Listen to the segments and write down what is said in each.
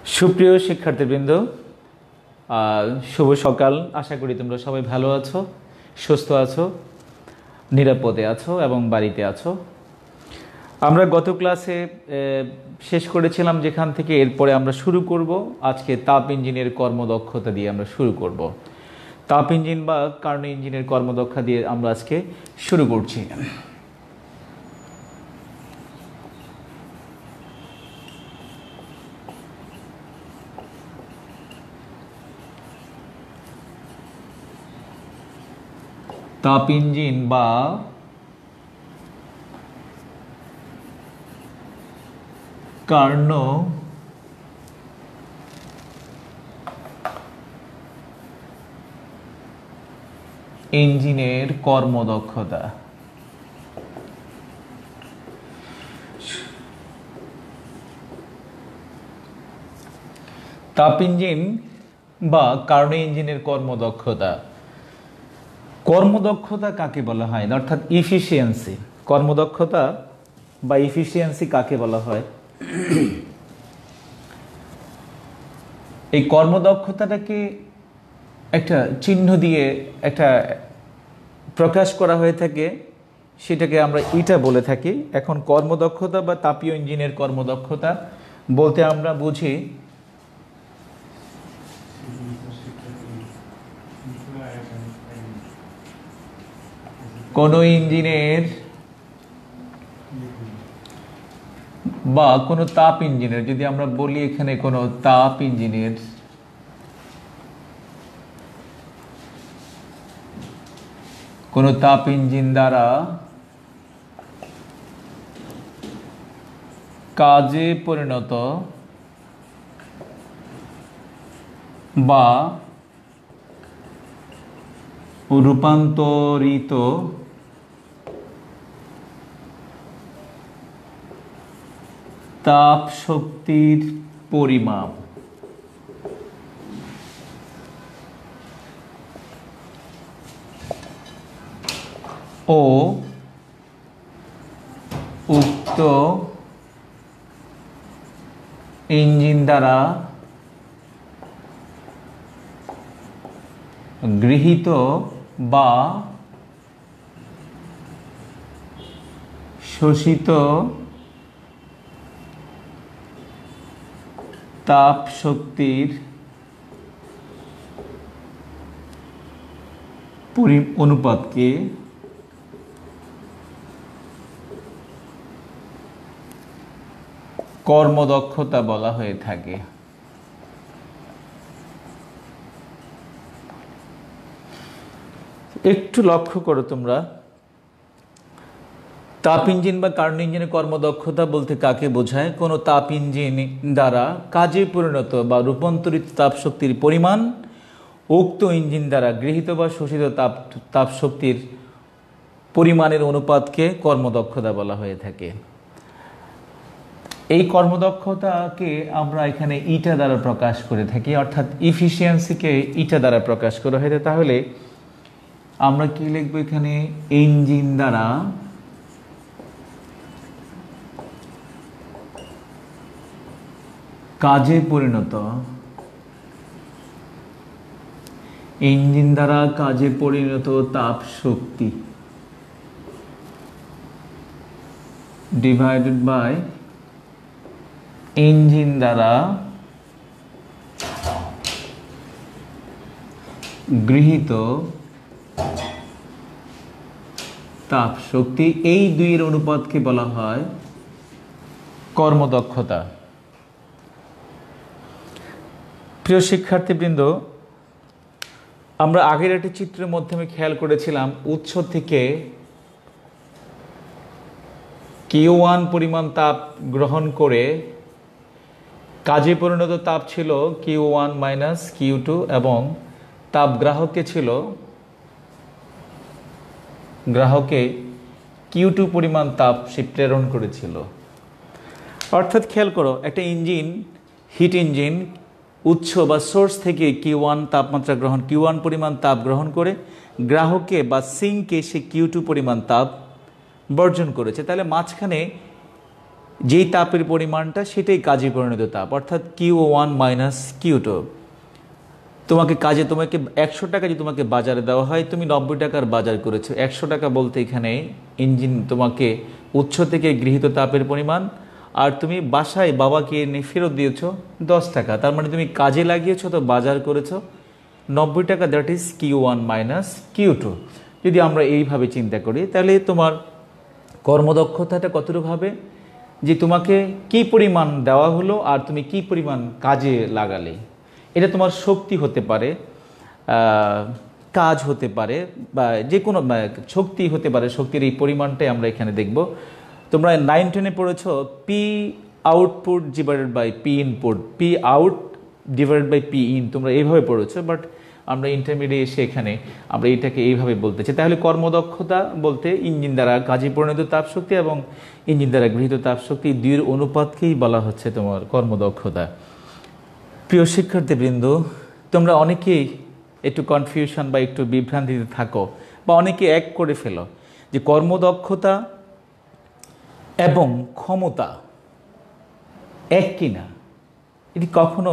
সুপ্রিয় শিক্ষার্থীবৃন্দ, শুভ সকাল। আশা করি তোমরা সবাই ভালো আছো, সুস্থ আছো, নিরাপদে আছো এবং বাড়িতে আছো। আমরা গত ক্লাসে শেষ করেছিলাম যেখান থেকে, এরপরে আমরা শুরু করব আজকে তাপ ইঞ্জিনের কর্মদক্ষতা দিয়ে আমরা শুরু করব। তাপ ইঞ্জিন বা কার্নো ইঞ্জিনের কর্মদক্ষতা দিয়ে আমরা আজকে শুরু করছি। তাপ ইঞ্জিন বা কার্নো ইঞ্জিনের কর্মদক্ষতা। তাপ ইঞ্জিন বা কার্নো ইঞ্জিনের কর্মদক্ষতা। কর্মদক্ষতা কাকে বলা হয়, অর্থাৎ ইফিসিয়েন্সি। কর্মদক্ষতা বা ইফিসিয়েন্সি কাকে বলা হয়? এই কর্মদক্ষতাটাকে একটা চিহ্ন দিয়ে একটা প্রকাশ করা হয়ে থাকে, সেটাকে আমরা ইটা বলে থাকি। এখন কর্মদক্ষতা বা তাপীয় ইঞ্জিনের কর্মদক্ষতা বলতে আমরা বুঝি কোনো ইঞ্জিনের বা কোনো তাপ ইঞ্জিনের, যদি আমরা বলি এখানে কোনো তাপ ইঞ্জিনের কোনো তাপ ইঞ্জিন দ্বারা কাজে পরিণত বা রূপান্তরিত তাপ শক্তির পরিমাপ ও উক্ত ইঞ্জিন দ্বারা গৃহীত বা শোষিত তাপ শক্তির অনুপাতকে কর্মদক্ষতা বলা হয়ে থাকে। একটু লক্ষ্য করো তোমরা, তাপ ইঞ্জিন বা কার্নো ইঞ্জিনের কর্মদক্ষতা বলতে কাকে বোঝায়? কোনো তাপ ইঞ্জিন দ্বারা কাজে পরিণত বা রূপান্তরিত তাপ শক্তির পরিমাণ উক্ত ইঞ্জিন দ্বারা গৃহীত বা শোষিত তাপ শক্তির পরিমাণের অনুপাতকে কর্মদক্ষতা বলা হয়ে থাকে। এই কর্মদক্ষতাকে আমরা এখানে ইটা দ্বারা প্রকাশ করে থাকি, অর্থাৎ ইফিসিয়েন্সিকে ইটা দ্বারা প্রকাশ করা হয়েছে। তাহলে আমরা কি লিখবো এখানে? ইঞ্জিন দ্বারা কাজে পরিণত, ইঞ্জিন দ্বারা কাজে পরিণত তাপ শক্তি ডিভাইডেড বাই ইঞ্জিন দ্বারা গৃহীত তাপ শক্তি। এই দুইয়ের অনুপাতকে বলা হয় কর্মদক্ষতা। প্রিয় শিক্ষার্থীবৃন্দ, আমরা আগের একটি চিত্রের মাধ্যমে খেয়াল করেছিলাম উৎস থেকে Q1 পরিমাণ তাপ গ্রহণ করে কাজে পরিণত তাপ ছিল Q1 মাইনাস Q2 এবং তাপ গ্রাহকে ছিল, গ্রাহকে Q2 পরিমাণ তাপ সে প্রেরণ করেছিল। অর্থাৎ খেয়াল করো, একটা ইঞ্জিন, হিট ইঞ্জিন উৎস বা সোর্স থেকে Q1 তাপমাত্রা গ্রহণ, Q1 পরিমাণ তাপ গ্রহণ করে গ্রাহকে বা সিঙ্কে সে Q2 পরিমাণ তাপ বর্জন করেছে। তাহলে মাঝখানে যেই তাপের পরিমাণটা সেটাই কাজে পরিণত তাপ, অর্থাৎ Q1 মাইনাস Q2। তোমাকে 100 টাকা যদি তোমাকে বাজারে দেওয়া হয়, তুমি 90 টাকার বাজার করেছো। 100 টাকা বলতে এখানে ইঞ্জিন তোমাকে উৎস থেকে গৃহীত তাপের পরিমাণ, আর তুমি বাসায় বাবাকে এনে ফেরত দিয়েছো 10 টাকা। তার মানে তুমি কাজে লাগিয়েছো, তো বাজার করেছো 90 টাকা, that is Q1 minus Q2। যদি আমরা এইভাবে চিন্তা করি, তাহলে তোমার কর্মদক্ষতাটা কতটুকু হবে, যে তোমাকে কি পরিমাণ দেওয়া হলো আর তুমি কি পরিমাণ কাজে লাগালে। এটা তোমার শক্তি হতে পারে, কাজ হতে পারে, বা যে কোনো শক্তি হতে পারে। শক্তির এই পরিমাণটাই আমরা এখানে দেখব। তোমরা 9-10-এ পড়েছো P output divided by P input, P out divided by P in, তোমরা এইভাবে পড়েছো। বাট আমরা ইন্টারমিডিয়েট এসে এখানে আমরা এটাকে এইভাবে বলতে চাই। তাহলে কর্মদক্ষতা বলতে ইঞ্জিন দ্বারা কাজে পরিণত তাপশক্তি এবং ইঞ্জিন দ্বারা গৃহীত তাপশক্তি, দুইয়ের অনুপাতকেই বলা হচ্ছে তোমার কর্মদক্ষতা। প্রিয় শিক্ষার্থীবৃন্দ, তোমরা অনেকেই একটু কনফিউশন বা একটু বিভ্রান্তিতে থাকো, বা অনেকে এক করে ফেলো যে কর্মদক্ষতা এবং ক্ষমতা এক কিনা। এটি কখনো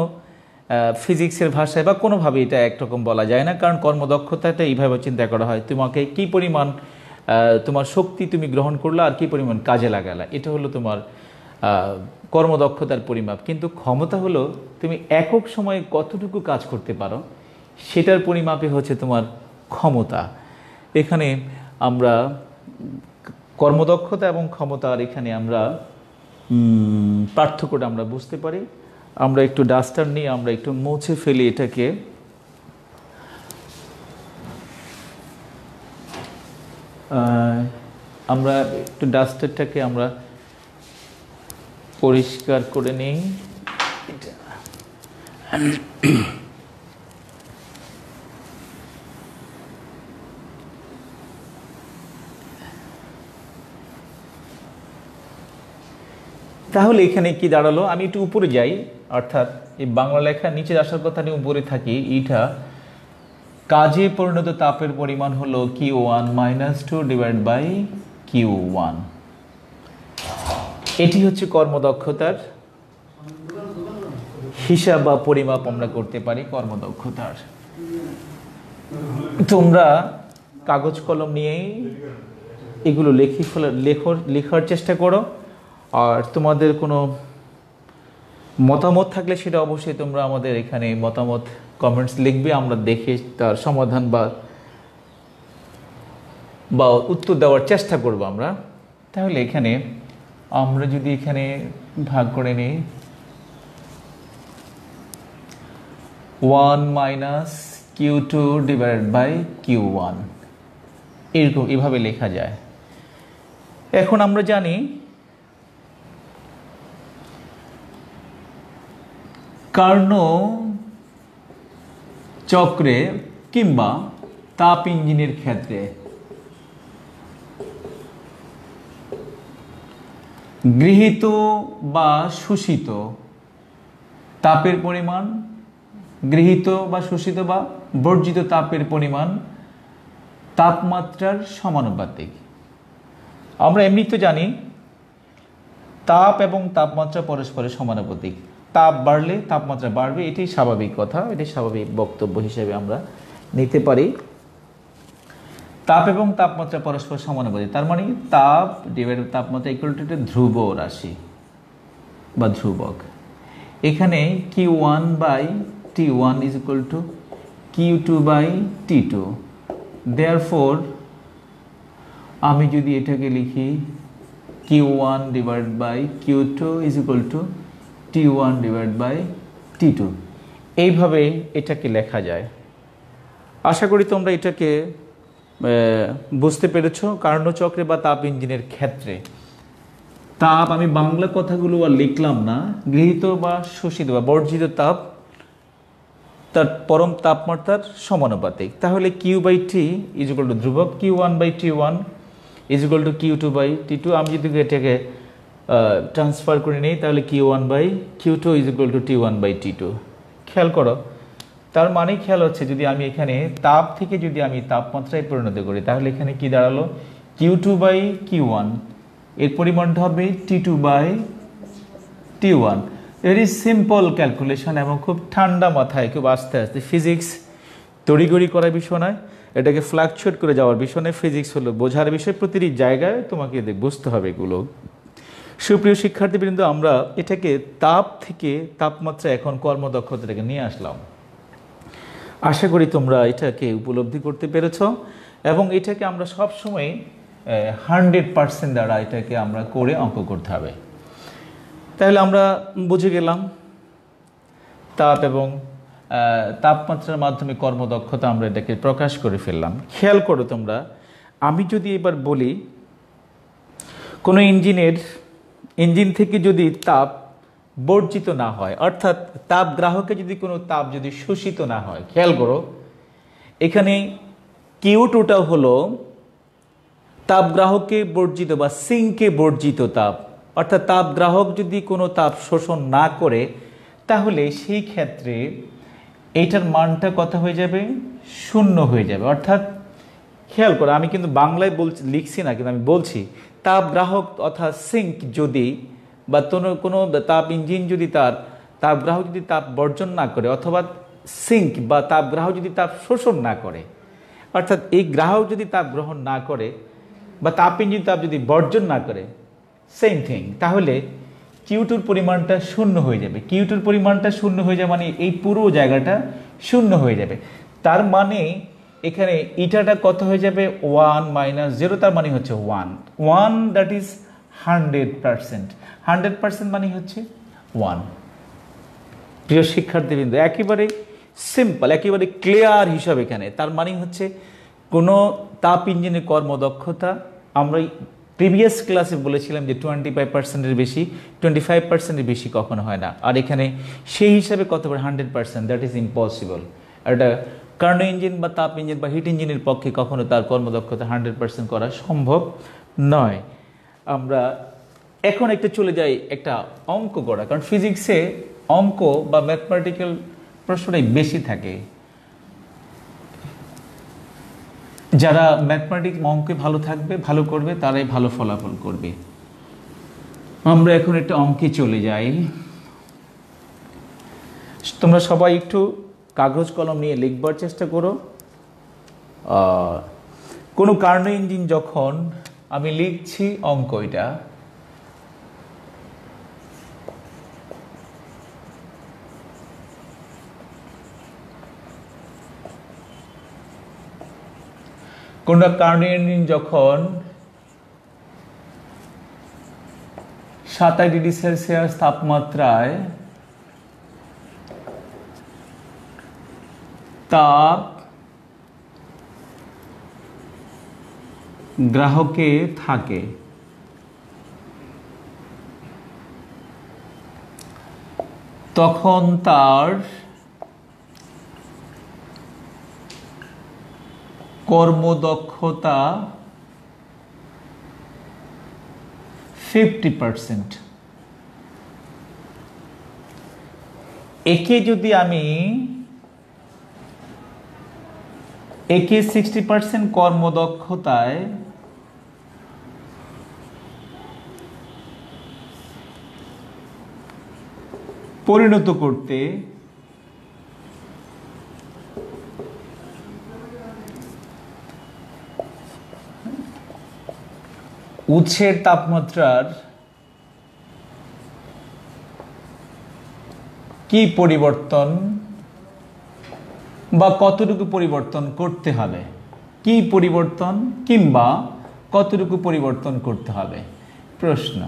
ফিজিক্সের ভাষায় বা কোনোভাবে এটা একরকম বলা যায় না, কারণ কর্মদক্ষতাটা এইভাবে চিন্তা করা হয় তোমাকে কি পরিমাণ তোমার শক্তি তুমি গ্রহণ করলা আর কি পরিমাণ কাজে লাগালা, এটা হলো তোমার কর্মদক্ষতার পরিমাপ। কিন্তু ক্ষমতা হলো তুমি একক সময়ে কতটুকু কাজ করতে পারো, সেটার পরিমাপে হচ্ছে তোমার ক্ষমতা। এখানে আমরা কর্মদক্ষতা এবং ক্ষমতার এখানে আমরা পার্থক্যটা আমরা বুঝতে পারি। আমরা একটু ডাস্টার নিয়ে আমরা একটু মুছে ফেলি এটাকে। আমরা একটু ডাস্টারটাকে আমরা পরিষ্কার করে নিই। তাহলে এখানে কি দাঁড়ালো, আমি একটু উপরে যাই, অর্থাৎ এই বাংলা লেখা নিচে আসার কথা নিয়ে উপরে থাকি। এটা কাজে পরিণত তাপের পরিমাণ হলো Q1 minus 2 divide by Q1। এটি হচ্ছে কর্মদক্ষতার হিসাব বা পরিমাপ আমরা করতে পারি কর্মদক্ষতার। তোমরা কাগজ কলম নিয়েই এগুলো লেখার চেষ্টা করো, আর তোমাদের কোনো মতামত থাকলে সেটা অবশ্যই তোমরা আমাদের এখানে মতামত কমেন্টস লিখবে, আমরা দেখে তার সমাধান বা উত্তর দেওয়ার চেষ্টা করব আমরা। তাহলে এখানে আমরা যদি এখানে ভাগ করে নিই 1 minus Q2 divided by Q1, এরকম এভাবে লেখা যায়। এখন আমরা জানি কার্নোট চক্রে কিংবা তাপ ইঞ্জিনের ক্ষেত্রে গৃহীত বা শোষিত তাপের পরিমাণ, গৃহীত বা শোষিত বা বর্জিত তাপের পরিমাণ তাপমাত্রার সমানুপাতিক। আমরা এমনি তো জানি তাপ এবং তাপমাত্রা পরস্পরের সমানুপাতিক। তাপ বাড়লে তাপমাত্রা বাড়বে, এটাই স্বাভাবিক কথা, এটাই স্বাভাবিক বক্তব্য হিসেবে আমরা নিতে পারি। তাপ এবং তাপমাত্রা পরস্পর সমানুপাতিক, তার মানে তাপ ডিভাইডেড তাপমাত্রা ইকুয়াল টু একটা ধ্রুব রাশি বা ধ্রুবক। এখানে Q1 by T1 is equal to Q2 by T2। Therefore আমি যদি এটাকে লিখি Q1 divide by Q2 is equal to T1 divide by T2, এইভাবে এটাকে লেখা যায়। আশা করি তোমরা এটাকে বুঝতে পেরেছো। কার্নোট চক্রে বা তাপ ইঞ্জিনের ক্ষেত্রে তাপ, আমি বাংলা কথাগুলো আর লিখলাম না, গৃহীত বা শোষিত বা বর্জিত তাপ তার পরম তাপমাত্রার সমানুপাতিক। তাহলে Q by T is equal to ধ্রুবক Q1 by T1 is equal to Q2 by T2। আমি যদি এটাকে ট্রান্সফার করে নিই তাহলে Q1 by Q2 is equal to T1 by T2। খেয়াল করো, তার মানে খেয়াল হচ্ছে যদি আমি এখানে তাপ থেকে যদি আমি তাপমাত্রায় পরিণত করি, তাহলে এখানে কি দাঁড়ালো Q2 বাই Q1, এর পরিমাণটা হবে T2 by T1 very simple calculation এবং খুব ঠান্ডা মাথায় খুব আস্তে আস্তে ফিজিক্স তড়িঘড়ি করার বিষয় নয়, এটাকে ফ্লাকচুয়েট করে যাওয়ার বিষয় নয়। ফিজিক্স হলো বোঝার বিষয়, প্রতিটি জায়গায় তোমাকে বুঝতে হবে এগুলো। সুপ্রিয় শিক্ষার্থীবৃন্দ, আমরা এটাকে তাপ থেকে তাপমাত্রা এখন কর্মদক্ষতাটাকে নিয়ে আসলাম। আশা করি তোমরা এটাকে উপলব্ধি করতে পেরেছ এবং এটাকে আমরা সবসময় 100% দ্বারা এটাকে আমরা করে অঙ্ক করতে হবে। তাহলে আমরা বুঝে গেলাম তাপ এবং তাপমাত্রার মাধ্যমে কর্মদক্ষতা আমরা এটাকে প্রকাশ করে ফেললাম। খেয়াল করো তোমরা, আমি যদি এবার বলি কোনো ইঞ্জিন থেকে যদি তাপ বর্জিত না হয়, অর্থাৎ তাপ গ্রাহকে যদি কোনো তাপ যদি শোষিত না হয়, খেয়াল করো এখানে Q2টা হলো তাপ গ্রাহকে বর্জিত বা সিঙ্কে বর্জিত তাপ, অর্থাৎ তাপ গ্রাহক যদি কোনো তাপ শোষণ না করে তাহলে সেই ক্ষেত্রে এইটার মানটা কত হয়ে যাবে? 0 হয়ে যাবে। অর্থাৎ খেয়াল করো, আমি কিন্তু বাংলায় লিখছি না, কিন্তু আমি বলছি তাপ গ্রাহক অর্থাৎ সিঙ্ক যদি বা কোনো তাপ ইঞ্জিন যদি তাপ গ্রাহক যদি তাপ বর্জন না করে, অথবা সিঙ্ক বা তাপ গ্রাহক যদি তাপ শোষণ না করে, অর্থাৎ এই গ্রাহক যদি তাপ গ্রহণ না করে বা তাপ ইঞ্জিন তাপ যদি বর্জন না করে, সেম থিং, তাহলে Q2-র পরিমাণটা 0 হয়ে যাবে। Q2-র পরিমাণটা 0 হয়ে যাবে মানে এই পুরো জায়গাটা 0 হয়ে যাবে। তার মানে এখানে ইটাটা কত হয়ে যাবে? 1 - 0, তার মানে হচ্ছে 1 দ্যাট ইজ 100%। 100% মানে হচ্ছে 1। প্রিয় শিক্ষার্থীবৃন্দ, একেবারে সিম্পল, একেবারে ক্লিয়ার হিসাব এখানে। তার মানে হচ্ছে কোনো তাপ ইঞ্জিনের কর্মদক্ষতা আমরা প্রিভিয়াস ক্লাসে বলেছিলাম যে 25%-এর বেশি, 25%-এর বেশি কখনো হয় না। আর এখানে সেই হিসাবে কত পারে? 100%, দ্যাট ইজ ইম্পসিবল। আর এটা কার্নো ইঞ্জিন বা তাপ ইঞ্জিন বা হিট ইঞ্জিনের পক্ষে কখনো তার কর্মদক্ষতা 100% করা সম্ভব নয়। আমরা এখন একটা চলে যাই একটা অঙ্ক করা, কারণ ফিজিক্সে অঙ্ক বা ম্যাথমেটিক্যাল প্রশ্নটাই বেশি থাকে। যারা ম্যাথমেটিক্স অঙ্কে ভালো থাকবে, ভালো করবে, তারাই ভালো ফলাফল করবে। আমরা এখন একটা অঙ্কে চলে যাই। তোমরা সবাই একটু কাগজ কলম নিয়ে লিখবার চেষ্টা করো। কোনো কার্নো ইঞ্জিন যখন আমি লিখছি অঙ্ক, এটা কোনটা কার্নো ইঞ্জিন যখন 27 ডিগ্রি সেলসিয়াস তাপমাত্রায় তাপ গ্রাহকে থাকে, তখন তার কর্মদক্ষতা 50%। একে যদি আমি 60% কর্মদক্ষতায় পরিণত করতে উৎসের তাপমাত্রার কি পরিবর্তন বা কতটুকু পরিবর্তন করতে হবে, কি পরিবর্তন কিংবা কতটুকু পরিবর্তন করতে হবে? প্রশ্ন।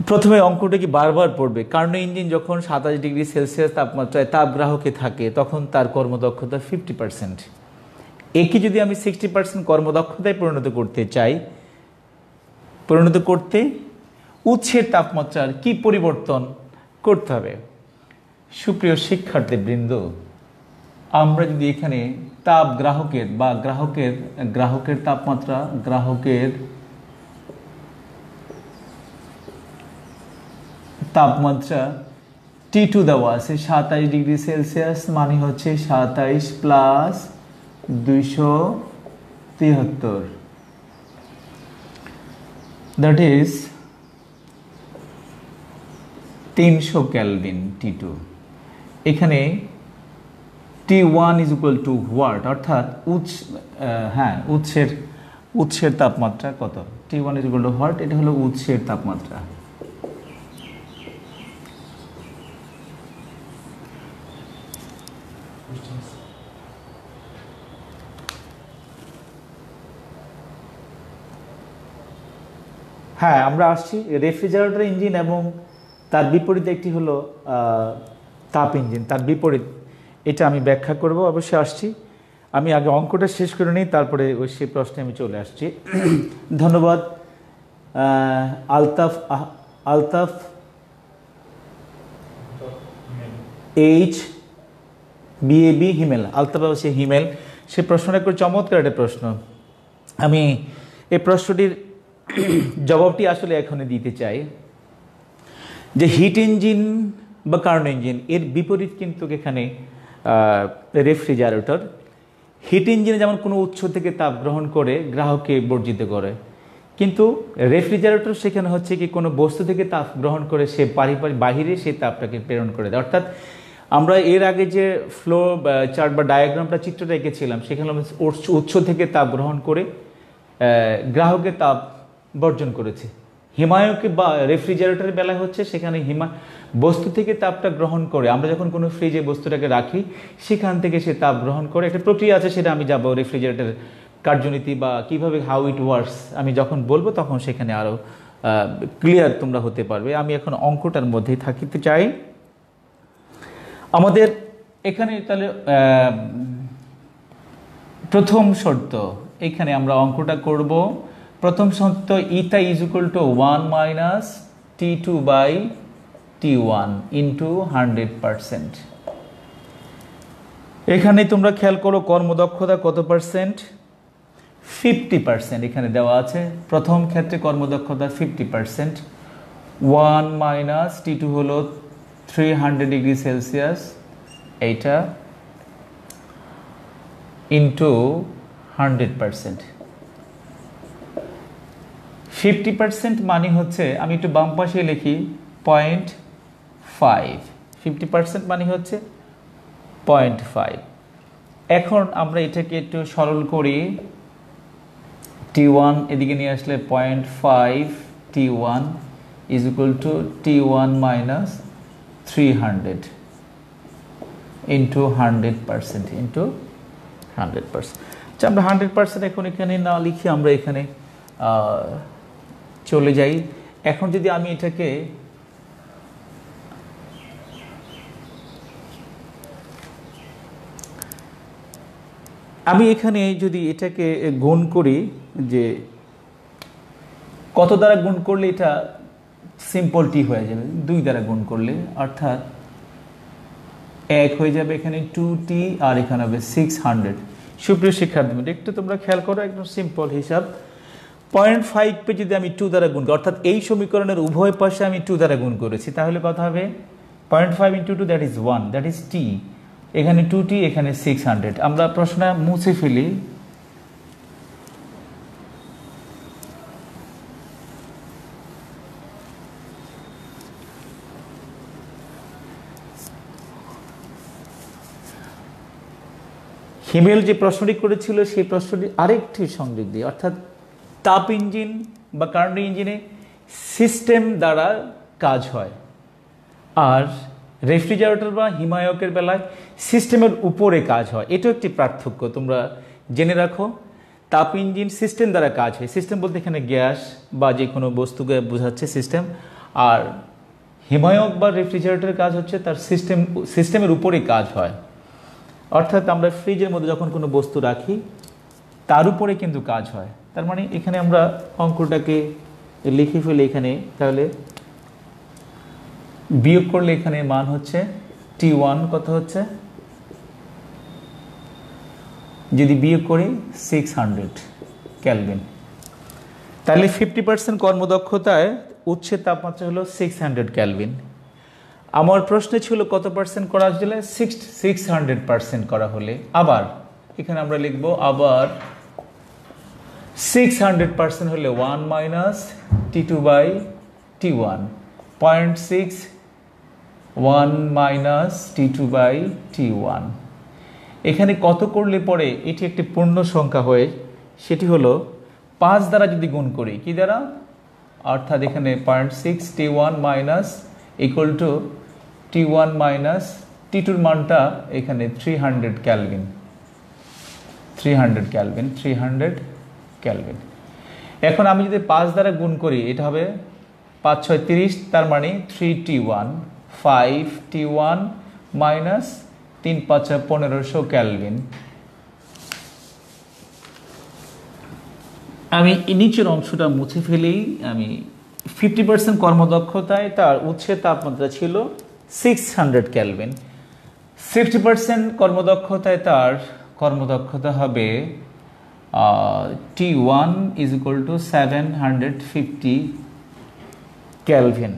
প্রথমে অঙ্কটা কি বারবার পড়বে। কার্নো ইঞ্জিন যখন 27 ডিগ্রি সেলসিয়াস তাপমাত্রায় তাপ গ্রাহকে থাকে, তখন তার কর্মদক্ষতা 50%। একে যদি আমি 60% কর্মদক্ষতায় পরিণত করতে চাই, পরিণত করতে উৎসের তাপমাত্রার কি পরিবর্তন করতে হবে? সুপ্রিয় শিক্ষার্থীবৃন্দ, আমরা যদি এখানে তাপ গ্রাহকের বা গ্রাহকের তাপমাত্রা, গ্রাহকের তাপমাত্রা T2 দেওয়া আছে 27 ডিগ্রি সেলসিয়াস, মানে হচ্ছে 27 plus 273, that is 300 kelvin T2। এখানে T1 is equal two what, অর্থাৎ উৎসের তাপমাত্রা কত? T1 is equal two what, এটা হলো উৎসের তাপমাত্রা। হ্যাঁ, আমরা আসছি রেফ্রিজারেটর ইঞ্জিন এবং তার বিপরীতে একটি হলো তাপ ইঞ্জিন, তার বিপরীত, এটা আমি ব্যাখ্যা করব, অবশ্যই আসছি। আমি আগে অঙ্কটা শেষ করে নিই, তারপরে ওই সেই প্রশ্নে আমি চলে আসছি। ধন্যবাদ আলতাফ এইচ বিএবি হিমেল, আলতাফ হচ্ছে হিমেল। সে প্রশ্নটা একটু চমৎকার একটা প্রশ্ন। আমি এই প্রশ্নটির জবাবটি আসলে এখনই দিতে চাই যে হিট ইঞ্জিন বা কার্নো ইঞ্জিন এর বিপরীত কিন্তু এখানে রেফ্রিজারেটর। হিট ইঞ্জিনে যেমন কোনো উৎস থেকে তাপ গ্রহণ করে গ্রাহককে বর্জিত করে, কিন্তু রেফ্রিজারেটর সেখানে হচ্ছে কি কোনো বস্তু থেকে তাপ গ্রহণ করে সে বাহিরে সেই তাপটাকে প্রেরণ করে দেয়। অর্থাৎ আমরা এর আগে যে ফ্লো চার্ট বা ডায়াগ্রামটা চিত্রটা এঁকেছিলাম, সেখানে উৎস থেকে তাপ গ্রহণ করে গ্রাহকের তাপ বর্জন করেছে। হিমায়কে বা রেফ্রিজারেটরের বেলায় হচ্ছে সেখানে বস্তু থেকে তাপটা গ্রহণ করে, আমরা যখন কোনো ফ্রিজে বস্তুটাকে রাখি সেখান থেকে সে তাপ গ্রহণ করে। একটা প্রক্রিয়া আছে, সেটা আমি যাব রেফ্রিজারেটরের কার্যনীতি বা কিভাবে হাউ ইট ওয়ার্কস আমি যখন বলবো তখন সেখানে আরও ক্লিয়ার তোমরা হতে পারবে। আমি এখন অঙ্কটার মধ্যেই থাকিতে চাই। আমাদের এখানে তাহলে প্রথম শর্ত, এখানে আমরা অঙ্কটা করব। প্রথম শর্ত eta is equal to 1 minus T2 by T1 into 100%। এখানে তোমরা খেয়াল করো কর্মদক্ষতা কত পার্সেন্ট? 50% এখানে দেওয়া আছে। প্রথম ক্ষেত্রে কর্মদক্ষতা 50%। 1 মাইনাস T2 হলো 300 ডিগ্রি সেলসিয়াস, এইটা ইন্টু 100%। 50% মানে হচ্ছে, আমি একটু বাম পাশে লিখি 0.5। 50% মানে হচ্ছে 0.5। এখন আমরা এটাকে একটু সরল করি। T1 এদিকে নিয়ে আসলে 0.5 T1 is equal to T1 minus 300 into 100% into 100%। আচ্ছা, আমরা 100% এখন এখানে না লিখি, আমরা এখানে চলে যাই। এখন যদি আমি এটাকে যদি এটাকে গুণ করি, যে কত দ্বারা গুণ করলে এটা সিম্পল টি হয়ে যাবে? 2 দ্বারা গুণ করলে, অর্থাৎ 1 হয়ে যাবে এখানে 2t, আর এখানে হবে 600। সুপ্রিয় শিক্ষার্থী, একটু তোমরা খেয়াল করো, একদম সিম্পল হিসাব। 0.5 কে যদি আমি 2 দ্বারা গুণ করি, অর্থাৎ এই সমীকরণের উভয় পাশে আমি 2 দ্বারা গুণ করেছি, তাহলে কত হবে? 0.5 into 2 that is 1, that is t। এখানে 2t, এখানে 600। আমরা প্রশ্ন মুছে ফেলি। হিমেল যে প্রশ্নটি করেছিল সেই প্রশ্নটি আরেকটি সংযোগ দিয়ে, অর্থাৎ তাপ ইঞ্জিন বা কার্নো ইঞ্জিনে সিস্টেম দ্বারা কাজ হয়, আর রেফ্রিজারেটর বা হিমায়কের বেলায় সিস্টেমের উপরে কাজ হয়। এটাও একটি পার্থক্য, তোমরা জেনে রাখো। তাপ ইঞ্জিন সিস্টেম দ্বারা কাজ হয়, সিস্টেম বলতে এখানে গ্যাস বা যে কোনো বস্তুকে বোঝাচ্ছে সিস্টেম, আর হিমায়ক বা রেফ্রিজারেটরের কাজ হচ্ছে তার সিস্টেমের উপরে কাজ হয়। অর্থাৎ আমরা ফ্রিজের মধ্যে যখন কোনো বস্তু রাখি তার উপরে কিন্তু কাজ হয়। তার মানে এখানে আমরা অঙ্কটাকে লিখে ফেলি এখানে, তাহলে বিয়োগ করলে এখানে মান হচ্ছে T1 কত হচ্ছে, যদি বিয়োগ করি 600 কেলভিন। তাহলে 50% কর্মদক্ষতায় উৎসের তাপমাত্রা হলো 600 কেলভিন। আমার প্রশ্নে ছিল কত পার্সেন্ট করা হলে? 600% করা হলে। আবার এখানে আমরা লিখব, আবার 600% হলে 1 minus T2 by T1, 0.6 1 minus T2/T1। এখানে কত করলে পরে এটি একটি পূর্ণ সংখ্যা হয়ে, সেটি হলো 5 দ্বারা যদি গুণ করি, কি দ্বারা, অর্থাৎ এখানে 0.6 T1 minus equal to T1 minus T2 মানটা এখানে 300 কেলভিন। 300 কেলভিন। এখন আমি যদি 5 দ্বারা গুণ করি, এটা হবে 5 6 30, তার মানে 3T1 5T1 মাইনাস 3 5 1500 কেলভিন। আমি নিচের অংশটা মুছে ফেলেই, আমি 50% কর্মদক্ষতায় তার উৎসের তাপমাত্রা ছিল 600 কেলভিন। 50% কর্মদক্ষতায় তার কর্মদক্ষতা হবে T1 is equal two 750 kelvin.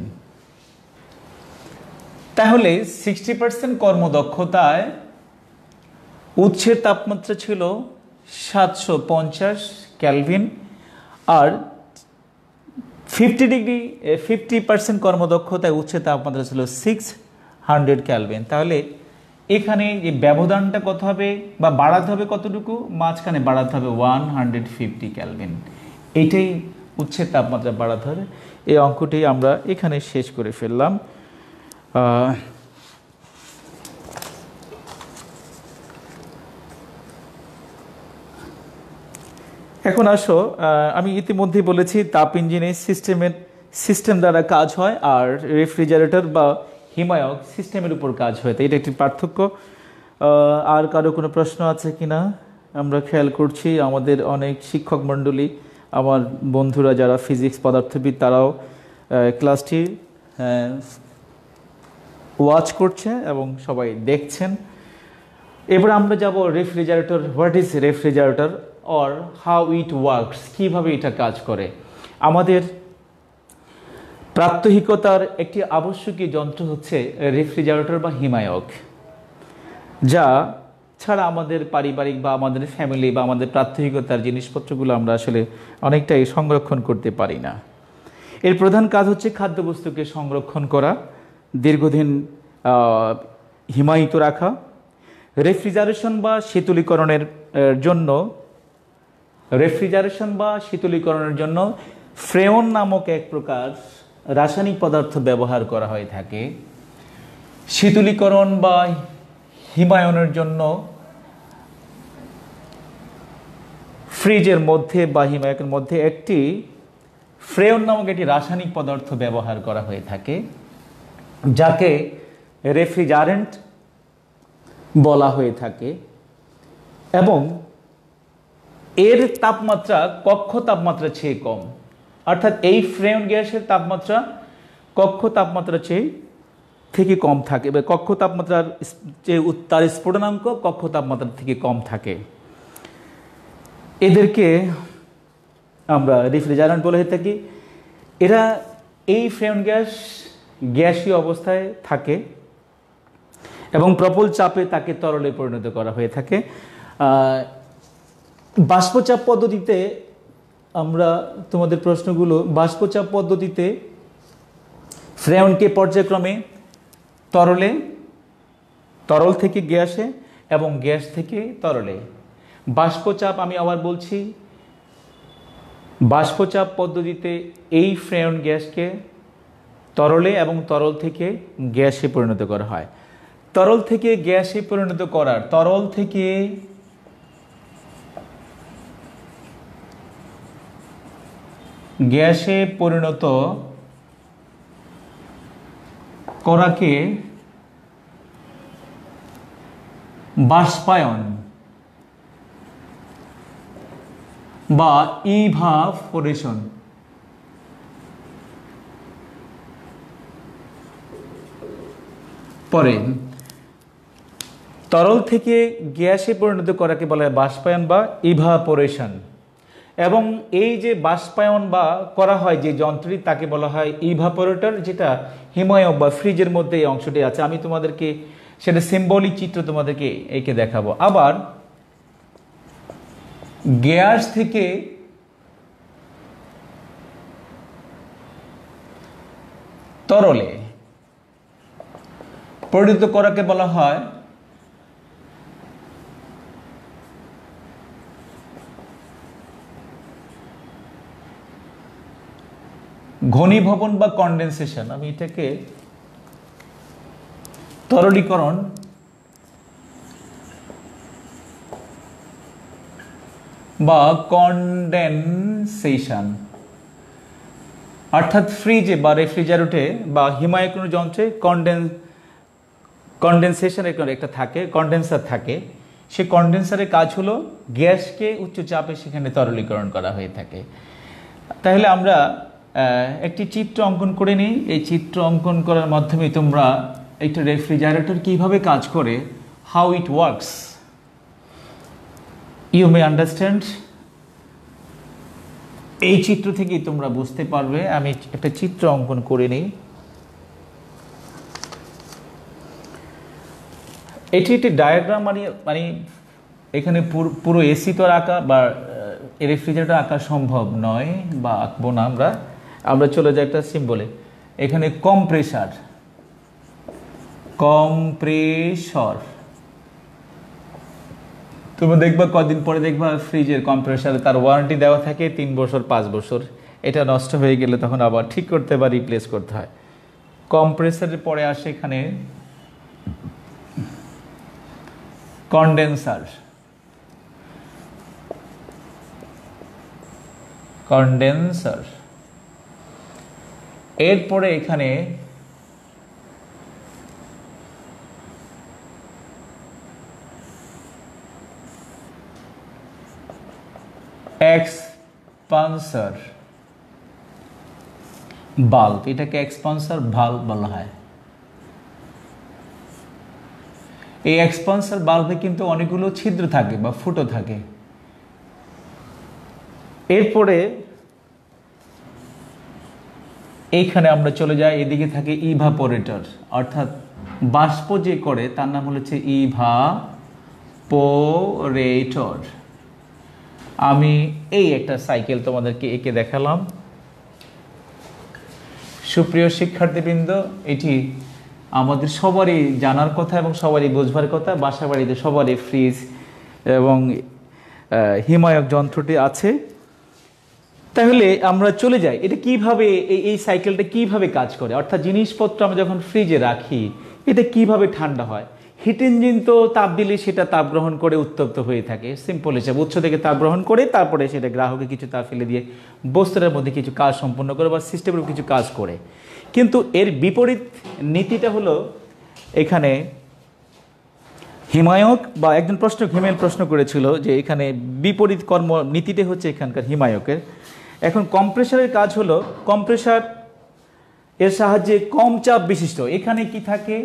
তাহলে 60% কর্মদক্ষতায় উৎসের তাপমাত্রা ছিল 750 কেলভিন, আর 50% কর্মদক্ষতায় উৎসের তাপমাত্রা ছিল 600 কেলভিন। তাহলে এখানে এই ব্যবধানটা কত হবে, বা বাড়াতে হবে কতটুকু, মাঝখানে বাড়াতে হবে 150 কেলভিন। এইটাই উৎসের তাপমাত্রা বাড়াতে হবে। এই অঙ্কটি আমরা এখানে শেষ করে ফেললাম। এখন আসো, আমি ইতিমধ্যে বলেছি তাপ ইঞ্জিনে সিস্টেম দ্বারা কাজ হয়, আর রেফ্রিজারেটর বা হিমায়ক সিস্টেমের উপর কাজ হয়। তাই এটা একটি পার্থক্য। আর কারো কোনো প্রশ্ন আছে কিনা আমরা খেয়াল করছি। আমাদের অনেক শিক্ষক মণ্ডলী, আমার বন্ধুরা যারা ফিজিক্স পদার্থবিদ, তারাও ক্লাসটি ওয়াচ করছে এবং সবাই দেখছেন। এবার আমরা যাব refrigerator. What is refrigerator or how it works, কীভাবে এটা কাজ করে। আমাদের প্রাত্যহিকতার একটি আবশ্যকীয় যন্ত্র হচ্ছে রেফ্রিজারেটর বা হিমায়ক, যা ছাড়া আমাদের পারিবারিক বা আমাদের ফ্যামিলি বা আমাদের প্রাত্যহিকতার জিনিসপত্রগুলো আমরা আসলে অনেকটাই সংরক্ষণ করতে পারি না। এর প্রধান কাজ হচ্ছে খাদ্যবস্তুকে সংরক্ষণ করা, দীর্ঘদিন হিমায়িত রাখা। রেফ্রিজারেশন বা শীতলীকরণের জন্য ফ্রেয়ন নামক এক প্রকার রাসায়নিক পদার্থ ব্যবহার করা হয়ে থাকে। শীতলীকরণ বা হিমায়নের জন্য ফ্রিজের মধ্যে বা হিমায়কের মধ্যে একটি ফ্রেয়ন নামক একটি রাসায়নিক পদার্থ ব্যবহার করা হয়ে থাকে, যাকে রেফ্রিজারেন্ট বলা হয়ে থাকে। এবং এর তাপমাত্রা কক্ষ তাপমাত্রা চেয়ে কম, অর্থাৎ এই ফ্রেয়ন গ্যাসের তাপমাত্রা কক্ষ তাপমাত্রা চেয়ে থেকে কম থাকে, বা কক্ষ তাপমাত্রার যে তার স্ফুটনাঙ্ক কক্ষ তাপমাত্রা থেকে কম থাকে। এদেরকে আমরা রেফ্রিজারেন্ট বলে থাকি। এরা এই ফ্রেয়ন গ্যাসীয় অবস্থায় থাকে এবং প্রবল চাপে তাকে তরলে পরিণত করা হয়ে থাকে। বাষ্পচাপ পদ্ধতিতে, আমরা তোমাদের প্রশ্নগুলো, বাষ্পচাপ পদ্ধতিতে ফ্রেয়নকে পর্যায়ক্রমে তরল থেকে গ্যাসে এবং গ্যাস থেকে তরলে। বাষ্পচাপ, আমি আবার বলছি, বাষ্পচাপ পদ্ধতিতে এই ফ্রেয়ন গ্যাসকে তরলে এবং তরল থেকে গ্যাসে পরিণত করা হয়। তরল থেকে গ্যাসে পরিণত করার, তরল থেকে গ্যাসে পরিণত করাকে বাষ্পায়ন বা ইভাপোরেশন পরে। তরল থেকে গ্যাসে পরিণত করাকে বলা হয় বাষ্পায়ন বা ইভাপোরেশন। এবং এই যে বাষ্পায়ন বা করা হয় যে যন্ত্রটি, তাকে বলা হয় ইভাপোরেটর, যেটা হিমায়ক বা ফ্রিজের মধ্যে এই অংশটি আছে। আমি তোমাদেরকে সেটা সিম্বলিক চিত্র তোমাদেরকে এঁকে দেখাবো। আবার গ্যাস থেকে তরলে পরিণত করাকে বলা হয় ঘনীভবন বা কন্ডেনসেশন। আমি এটাকে তরলীকরণ বা কন্ডেনসেশন, অর্থাৎ ফ্রিজে বা রেফ্রিজারেটরে বা হিমায়িত যন্ত্রে কন্ডেনসেশনের একটা থাকে, কন্ডেন্সার থাকে। সেই কন্ডেন্সারের কাজ হলো গ্যাসকে উচ্চ চাপে সেখানে তরলীকরণ করা হয়ে থাকে। তাহলে আমরা একটি চিত্র অঙ্কন করে নিই। এই চিত্র অঙ্কন করার মাধ্যমে তোমরা একটা রেফ্রিজারেটর কিভাবে কাজ করে, how it works, you may understand. এই চিত্র থেকেই তোমরা বুঝতে পারবে। আমি একটা চিত্র অঙ্কন করে নিই। এটি একটি ডায়াগ্রাম, মানে এখানে পুরো এসি তো আঁকা বা রেফ্রিজারেটর আঁকা সম্ভব নয় বা আঁকবো না। আমরা চলে যাই একটা সিম্বলে। এখানে কম্প্রেসার, তুমি দেখবা কদিন পরে দেখবা ফ্রিজের কম্প্রেসারে তার ওয়ারেন্টি দেওয়া থাকে 3 বছর 5 বছর। এটা নষ্ট হয়ে গেলে তখন আবার ঠিক করতে বা রিপ্লেস করতে হয়। কম্প্রেসারের পরে আসে এখানে কন্ডেন্সার, এরপরে এখানে এক্সপান্সার বাল্ব, এটাকে এক্সপান্সার বাল্ব বলা হয়। এই এক্সপান্সার বাল্বে কিন্তু অনেকগুলো ছিদ্র থাকে বা ফুটো থাকে। এরপরে এইখানে আমরা চলে যাই, এদিকে থাকে ইভাপোরেটর, অর্থাৎ বাষ্প যে করে তার নাম হচ্ছে ইভাপোরেটর। আমি এই একটা সাইকেল তোমাদেরকে এঁকে দেখালাম। সুপ্রিয় শিক্ষার্থীবৃন্দ, এটি আমাদের সবারই জানার কথা এবং সবারই বোঝবার কথা। বাসা বাড়িতে সবারই ফ্রিজ এবং হিমায়ক যন্ত্রটি আছে। তাহলে আমরা চলে যাই, এটা কিভাবে এই সাইকেলটা কিভাবে কাজ করে, অর্থাৎ জিনিসপত্র আমরা যখন ফ্রিজে রাখি এটা কিভাবে ঠান্ডা হয়। হিট ইঞ্জিন তো তাপ দিলে সেটা তাপ গ্রহণ করে উত্তপ্ত হয়ে থাকে, সিম্পল হিসাব। উৎস থেকে তাপ গ্রহণ করে তারপরে সেটা গ্রাহকে কিছু তাপ ফেলে দিয়ে বস্তুটার মধ্যে কিছু কাজ সম্পন্ন করে বা সিস্টেমের কিছু কাজ করে। কিন্তু এর বিপরীত নীতিটা হলো এখানে হিমায়ক বা একজন হিমেল প্রশ্ন করেছিল যে এখানে বিপরীত কর্ম নীতিটা হচ্ছে এখানকার হিমায়কের। এখন কম্প্রেসারের কাজ হলো, কম্প্রেসার এর সাহায্যে কম চাপ বিশিষ্ট, এখানে কি থাকে,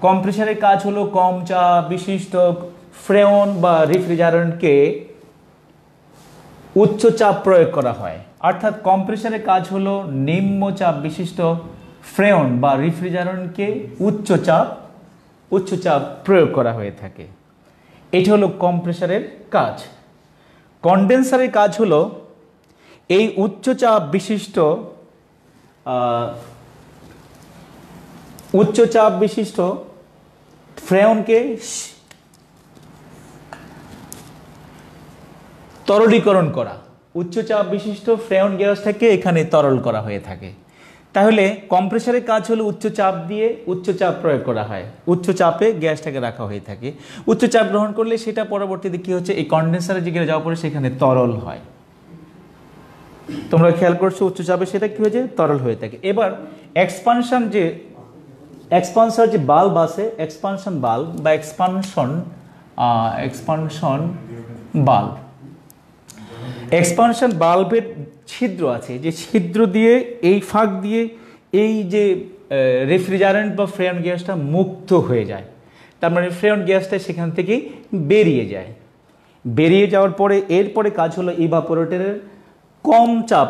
কম্প্রেসারের কাজ হলো কম চাপ বিশিষ্ট ফ্রেয়ন বা রেফ্রিজারেন্টকে উচ্চ চাপ প্রয়োগ করা হয়। অর্থাৎ কম্প্রেসারের কাজ হলো নিম্ন চাপ বিশিষ্ট ফ্রেয়ন বা রেফ্রিজারেন্টকে উচ্চ চাপ প্রয়োগ করা হয়ে থাকে। এটা হলো কম্প্রেসারের কাজ। কন্ডেন্সারের কাজ হলো এই উচ্চ চাপ বিশিষ্ট ফ্রেয়নকে তরলীকরণ করা। উচ্চ চাপ বিশিষ্ট ফ্রেয়ন গ্যাসটাকে এখানে তরল করা হয়ে থাকে। তাহলে কম্প্রেসারের কাজ হলো উচ্চ চাপ দিয়ে উচ্চ চাপ প্রয়োগ করা হয়, উচ্চ চাপে গ্যাসটাকে রাখা হয়ে থাকে। উচ্চ চাপ গ্রহণ করলে সেটা পরবর্তীতে কি হচ্ছে, এই কন্ডেন্সারে যে যাওয়ার পরে সেখানে তরল হয়। তোমরা খেয়াল করছো উচ্চ চাপে সেটা কি হয়েছে, তরল হয়ে থাকে। এবার এক্সপানশন যে বাল্ব আছে, এক্সপানশন বাল্ব বা এক্সপানশন বাল্বের ছিদ্র আছে, যে ছিদ্র দিয়ে এই ফাঁক দিয়ে এই যে রেফ্রিজারেন্ট বা ফ্রেয়ন গ্যাসটা মুক্ত হয়ে যায়। তার মানে ফ্রেয়ন গ্যাসটা সেখান থেকে বেরিয়ে যায়। বেরিয়ে যাওয়ার পরে এরপরে কাজ হলো ইভাপোরেটরের কম চাপ,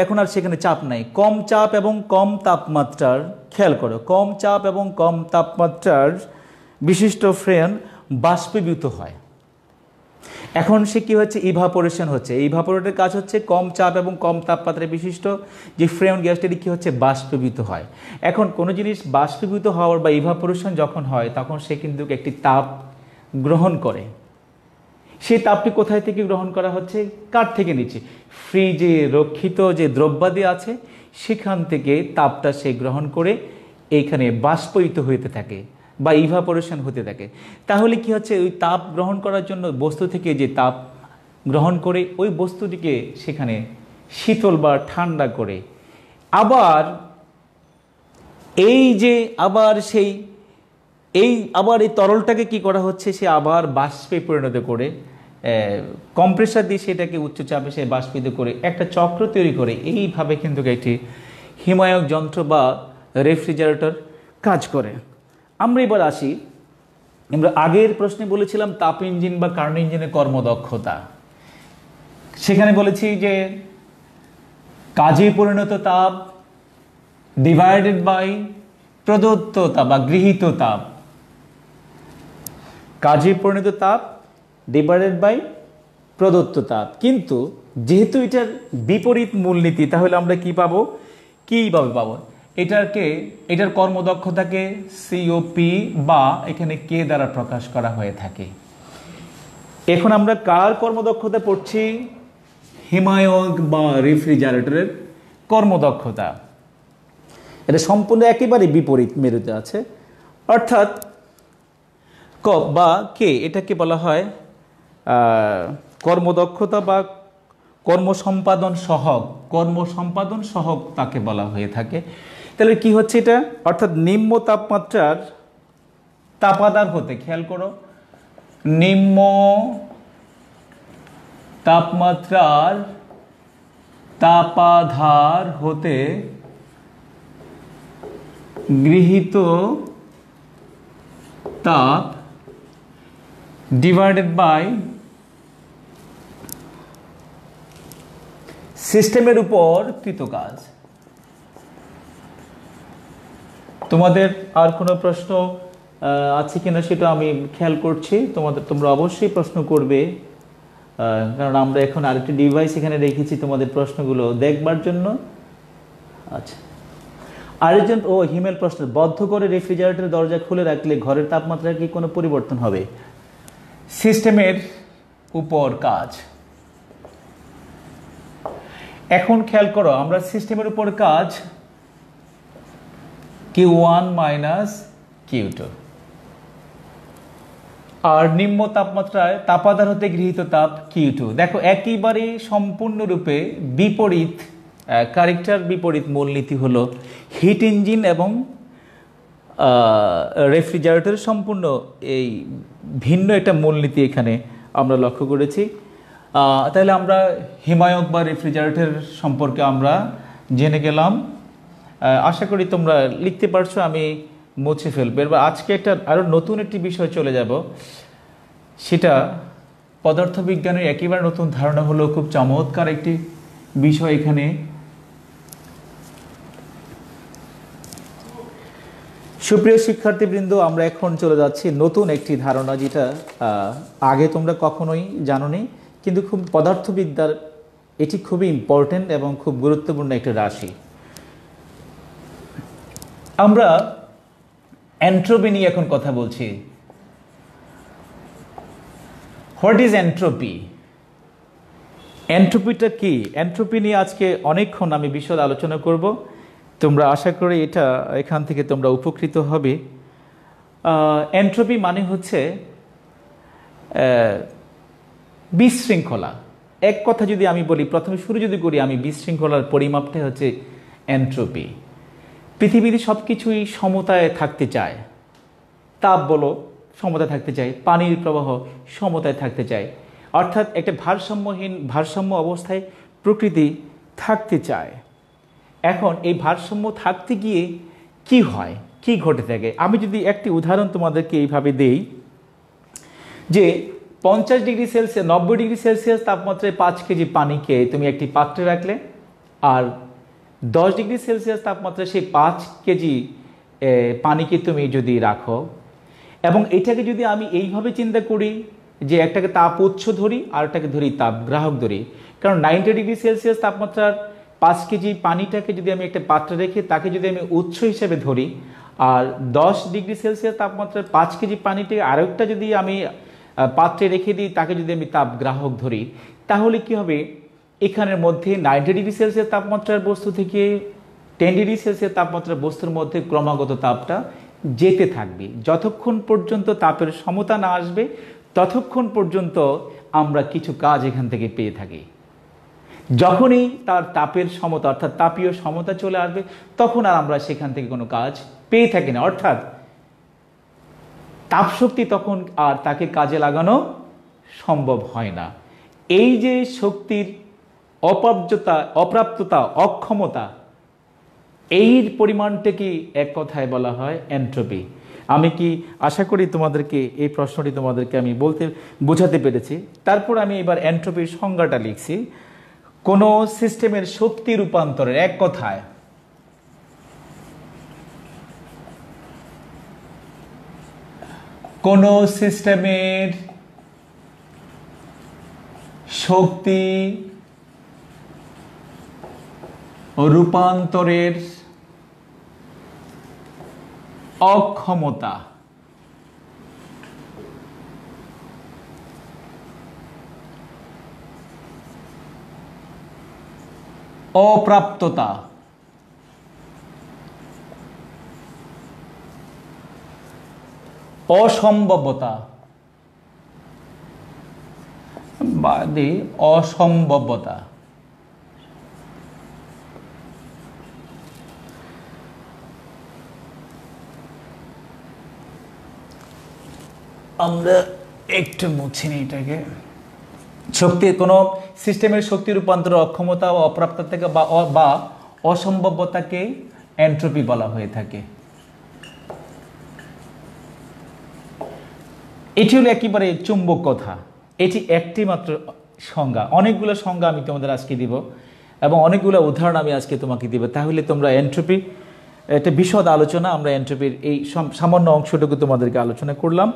এখন আর সেখানে চাপ নাই, কম চাপ এবং কম তাপমাত্রার, খেয়াল করো, কম চাপ এবং কম তাপমাত্রার বিশিষ্ট ফ্রেয়ন বাষ্পীভূত হয়। এখন সে কি হচ্ছে, ইভাপোরেশন হচ্ছে। ইভাপোরেটের কাজ হচ্ছে কম চাপ এবং কম তাপমাত্রা বিশিষ্ট যে ফ্রেয়ন গ্যাসটি কি হচ্ছে, বাষ্পীভূত হয়। এখন কোনো জিনিস বাষ্পীভূত হওয়ার বা ইভাপোরেশন যখন হয় তখন সে কিন্তু একটি তাপ গ্রহণ করে। সেই তাপটি কোথায় থেকে গ্রহণ করা হচ্ছে, কার থেকে নিচ্ছে, ফ্রিজে রক্ষিত যে দ্রব্যাদি আছে সেখান থেকে তাপটা সে গ্রহণ করে এইখানে বাষ্পীভূত হতে থাকে বা ইভাপোরেশন হতে থাকে। তাহলে কি হচ্ছে, ওই তাপ গ্রহণ করার জন্য বস্তু থেকে যে তাপ গ্রহণ করে ওই বস্তুটিকে সেখানে শীতল বা ঠান্ডা করে আবার এই যে আবার সেই আবার এই তরলটাকে কি করা হচ্ছে, সে আবার বাষ্পে পরিণত করে কম্প্রেসার দিয়ে সেটাকে উচ্চ চাপে সে বাষ্পিত করে একটা চক্র তৈরি করে। এইভাবে কিন্তু একটি হিমায়ক যন্ত্র বা রেফ্রিজারেটর কাজ করে। আমরা এবার আসি, আমরা আগের প্রশ্নে বলেছিলাম তাপ ইঞ্জিন বা কার্নো ইঞ্জিনের কর্মদক্ষতা। সেখানে বলেছি যে কাজে পরিণত তাপ ডিভাইডেড বাই প্রদত্ত তাপ বা গৃহীত তাপ, কাজে পরিণত তাপ ডিভাইডেড বাই প্রদত্ত তাপ। কিন্তু যেহেতু এটার বিপরীত মূলনীতি, তাহলে আমরা কি পাবো, কিভাবে পাবো, এটার কর্মদক্ষতাকে সিওপি বা এখানে কে দ্বারা প্রকাশ করা হয়ে থাকে। এখন আমরা কার কর্মদক্ষতা পড়ছি, হিমায়ক বা রেফ্রিজারেটরের কর্মদক্ষতা। এটা সম্পূর্ণ একেবারে বিপরীত মেরুতে আছে, অর্থাৎ ক বা কে, এটাকে বলা হয় কর্মদক্ষতা বা কর্মসম্পাদন সহগ তাকে বলা হয়ে থাকে। তাহলে কি হচ্ছে এটা, অর্থাৎ নিম্ন তাপমাত্রার তাপাদার হতে, খেয়াল করো, নিম্ন তাপমাত্রার তাপাধার হতে গৃহীত তাপ ডিভাইডেড বাই সিস্টেমের উপর কৃত কাজ। তোমাদের আর কোনো প্রশ্ন আছে কিনা সেটা আমি খেয়াল করছি। তোমরা অবশ্যই প্রশ্ন করবে, কারণ আমরা এখন আরেকটি ডিভাইস এখানে রেখেছি তোমাদের প্রশ্নগুলো দেখবার জন্য। আচ্ছা, আরেকজন হিমেল প্রশ্ন, বদ্ধ করে রেফ্রিজারেটরের দরজা খুলে রাখলে ঘরের তাপমাত্রায় কি কোনো পরিবর্তন হবে? সিস্টেমের উপর কাজ। এখন খেয়াল করো, আমরা সিস্টেমের উপর কাজ Q1 মাইনাস Q2 আর নিম্ন তাপমাত্রায় তাপাদার হতে গৃহীত তাপ Q2। দেখো একেবারে সম্পূর্ণরূপে বিপরীত বিপরীত মূলনীতি হলো হিট ইঞ্জিন এবং রেফ্রিজারেটর, সম্পূর্ণ এই ভিন্ন একটা মূলনীতি এখানে আমরা লক্ষ্য করেছি। তাহলে আমরা হিমায়ক বা রেফ্রিজারেটর সম্পর্কে আমরা জেনে গেলাম। আশা করি তোমরা লিখতে পারছো, আমি মুছে ফেলবো। এবার আজকে একটা আরও নতুন একটি বিষয় চলে যাব, সেটা পদার্থবিজ্ঞানের একেবারে নতুন ধারণা হলো, খুব চমৎকার একটি বিষয় এখানে। সুপ্রিয় শিক্ষার্থীবৃন্দ, আমরা এখন চলে যাচ্ছি নতুন একটি ধারণা, যেটা আগে তোমরা কখনোই জানোনি, কিন্তু খুব পদার্থবিদ্যার এটি খুবই ইম্পর্টেন্ট এবং খুব গুরুত্বপূর্ণ একটি রাশি। আমরা এন্ট্রপি নিয়ে এখন কথা বলছি। What is entropy? এন্ট্রপিটা কি? এন্ট্রপি নিয়ে আজকে অনেকক্ষণ আমি বিশদ আলোচনা করব। তোমরা আশা করি এখান থেকে তোমরা উপকৃত হবে। এন্ট্রপি মানে হচ্ছে বিশৃঙ্খলা। এক কথা যদি আমি বলি, প্রথমে শুরু যদি করি আমি, বিশৃঙ্খলার পরিমাপটা হচ্ছে এন্ট্রপি। পৃথিবীতে সব কিছুই সমতায় থাকতে চায়। তাপ বলো সমতায় থাকতে চায়, পানির প্রবাহ সমতায় থাকতে চায়, অর্থাৎ একটা ভারসাম্য অবস্থায় প্রকৃতি থাকতে চায়। এখন এই ভারসাম্য থাকতে গিয়ে কি হয়, কি ঘটে থাকে? আমি যদি একটি উদাহরণ তোমাদেরকে এইভাবে দেই, যে 50 ডিগ্রি সেলসিয়াস 90 ডিগ্রি সেলসিয়াস তাপমাত্রায় 5 কেজি পানিকে তুমি একটি পাত্রে রাখলে, আর 10 ডিগ্রি সেলসিয়াস তাপমাত্রায় সেই 5 কেজি পানিকে তুমি যদি রাখো, এবং এটাকে যদি আমি এইভাবে চিন্তা করি যে একটাকে তাপ উৎস ধরি আর একটাকে ধরি তাপ গ্রাহক ধরি। কারণ 90 ডিগ্রি সেলসিয়াস তাপমাত্রার 5 কেজি পানিটাকে যদি আমি একটা পাত্রে রেখে তাকে যদি আমি উৎস হিসেবে ধরি, আর 10 ডিগ্রি সেলসিয়াস তাপমাত্রার 5 কেজি পানিতে আরেকটা যদি আমি পাত্রে রেখে দিই তাকে যদি আমি তাপ গ্রাহক ধরি, তাহলে কি হবে, এখানের মধ্যে 90 ডিগ্রি সেলসিয়াস তাপমাত্রার বস্তু থেকে 10 ডিগ্রি সেলসিয়াস তাপমাত্রার বস্তুর মধ্যে ক্রমাগত তাপটা যেতে থাকবে। যতক্ষণ পর্যন্ত তাপের সমতা না আসবে ততক্ষণ পর্যন্ত আমরা কিছু কাজ এখান থেকে পেয়ে থাকি। যখনই তার তাপের সমতা অর্থাৎ তাপীয় সমতা চলে আসবে তখন আর আমরা সেখান থেকে কোনো কাজ পেয়ে থাকি না, অর্থাৎ তাপশক্তি তখন আর তাকে কাজে লাগানো সম্ভব হয় না। এই যে শক্তির অপ্রাপ্ততা, অক্ষমতা, এর পরিমাণটাকে এক কথায় বলা হয় এন্ট্রপি। আমি কি আশা করি তোমাদেরকে এই প্রশ্নটি তোমাদেরকে আমি বোঝাতে পেরেছি। তারপর আমি এবার এন্ট্রপির সংজ্ঞাটা লিখছি। কোনো সিস্টেমের শক্তি রূপান্তরের, এক কথায় কোনো সিস্টেমের শক্তি রূপান্তরের অক্ষমতা অপ্রাপ্ততা অসম্ভবতা বাদে অসম্ভবতা। আমরা একটু মুছি নিই এটাকে। শক্তি, কোনো সিস্টেমের শক্তি রূপান্তর অক্ষমতা বা অপ্রাপ্ততা থেকে বা অসম্ভবতাকে এন্ট্রপি বলা হয়ে থাকে। এটি হলো একেবারে চুম্বক কথা। এটি একটি মাত্র সংজ্ঞা, অনেকগুলো সংজ্ঞা আমি তোমাদের আজকে দিব এবং অনেকগুলো উদাহরণ আমি আজকে তোমাকে দিব। তাহলে তোমরা এন্ট্রপি, একটা বিশদ আলোচনা, আমরা এন্ট্রপির এই সামান্য অংশটুকু তোমাদেরকে আলোচনা করলাম।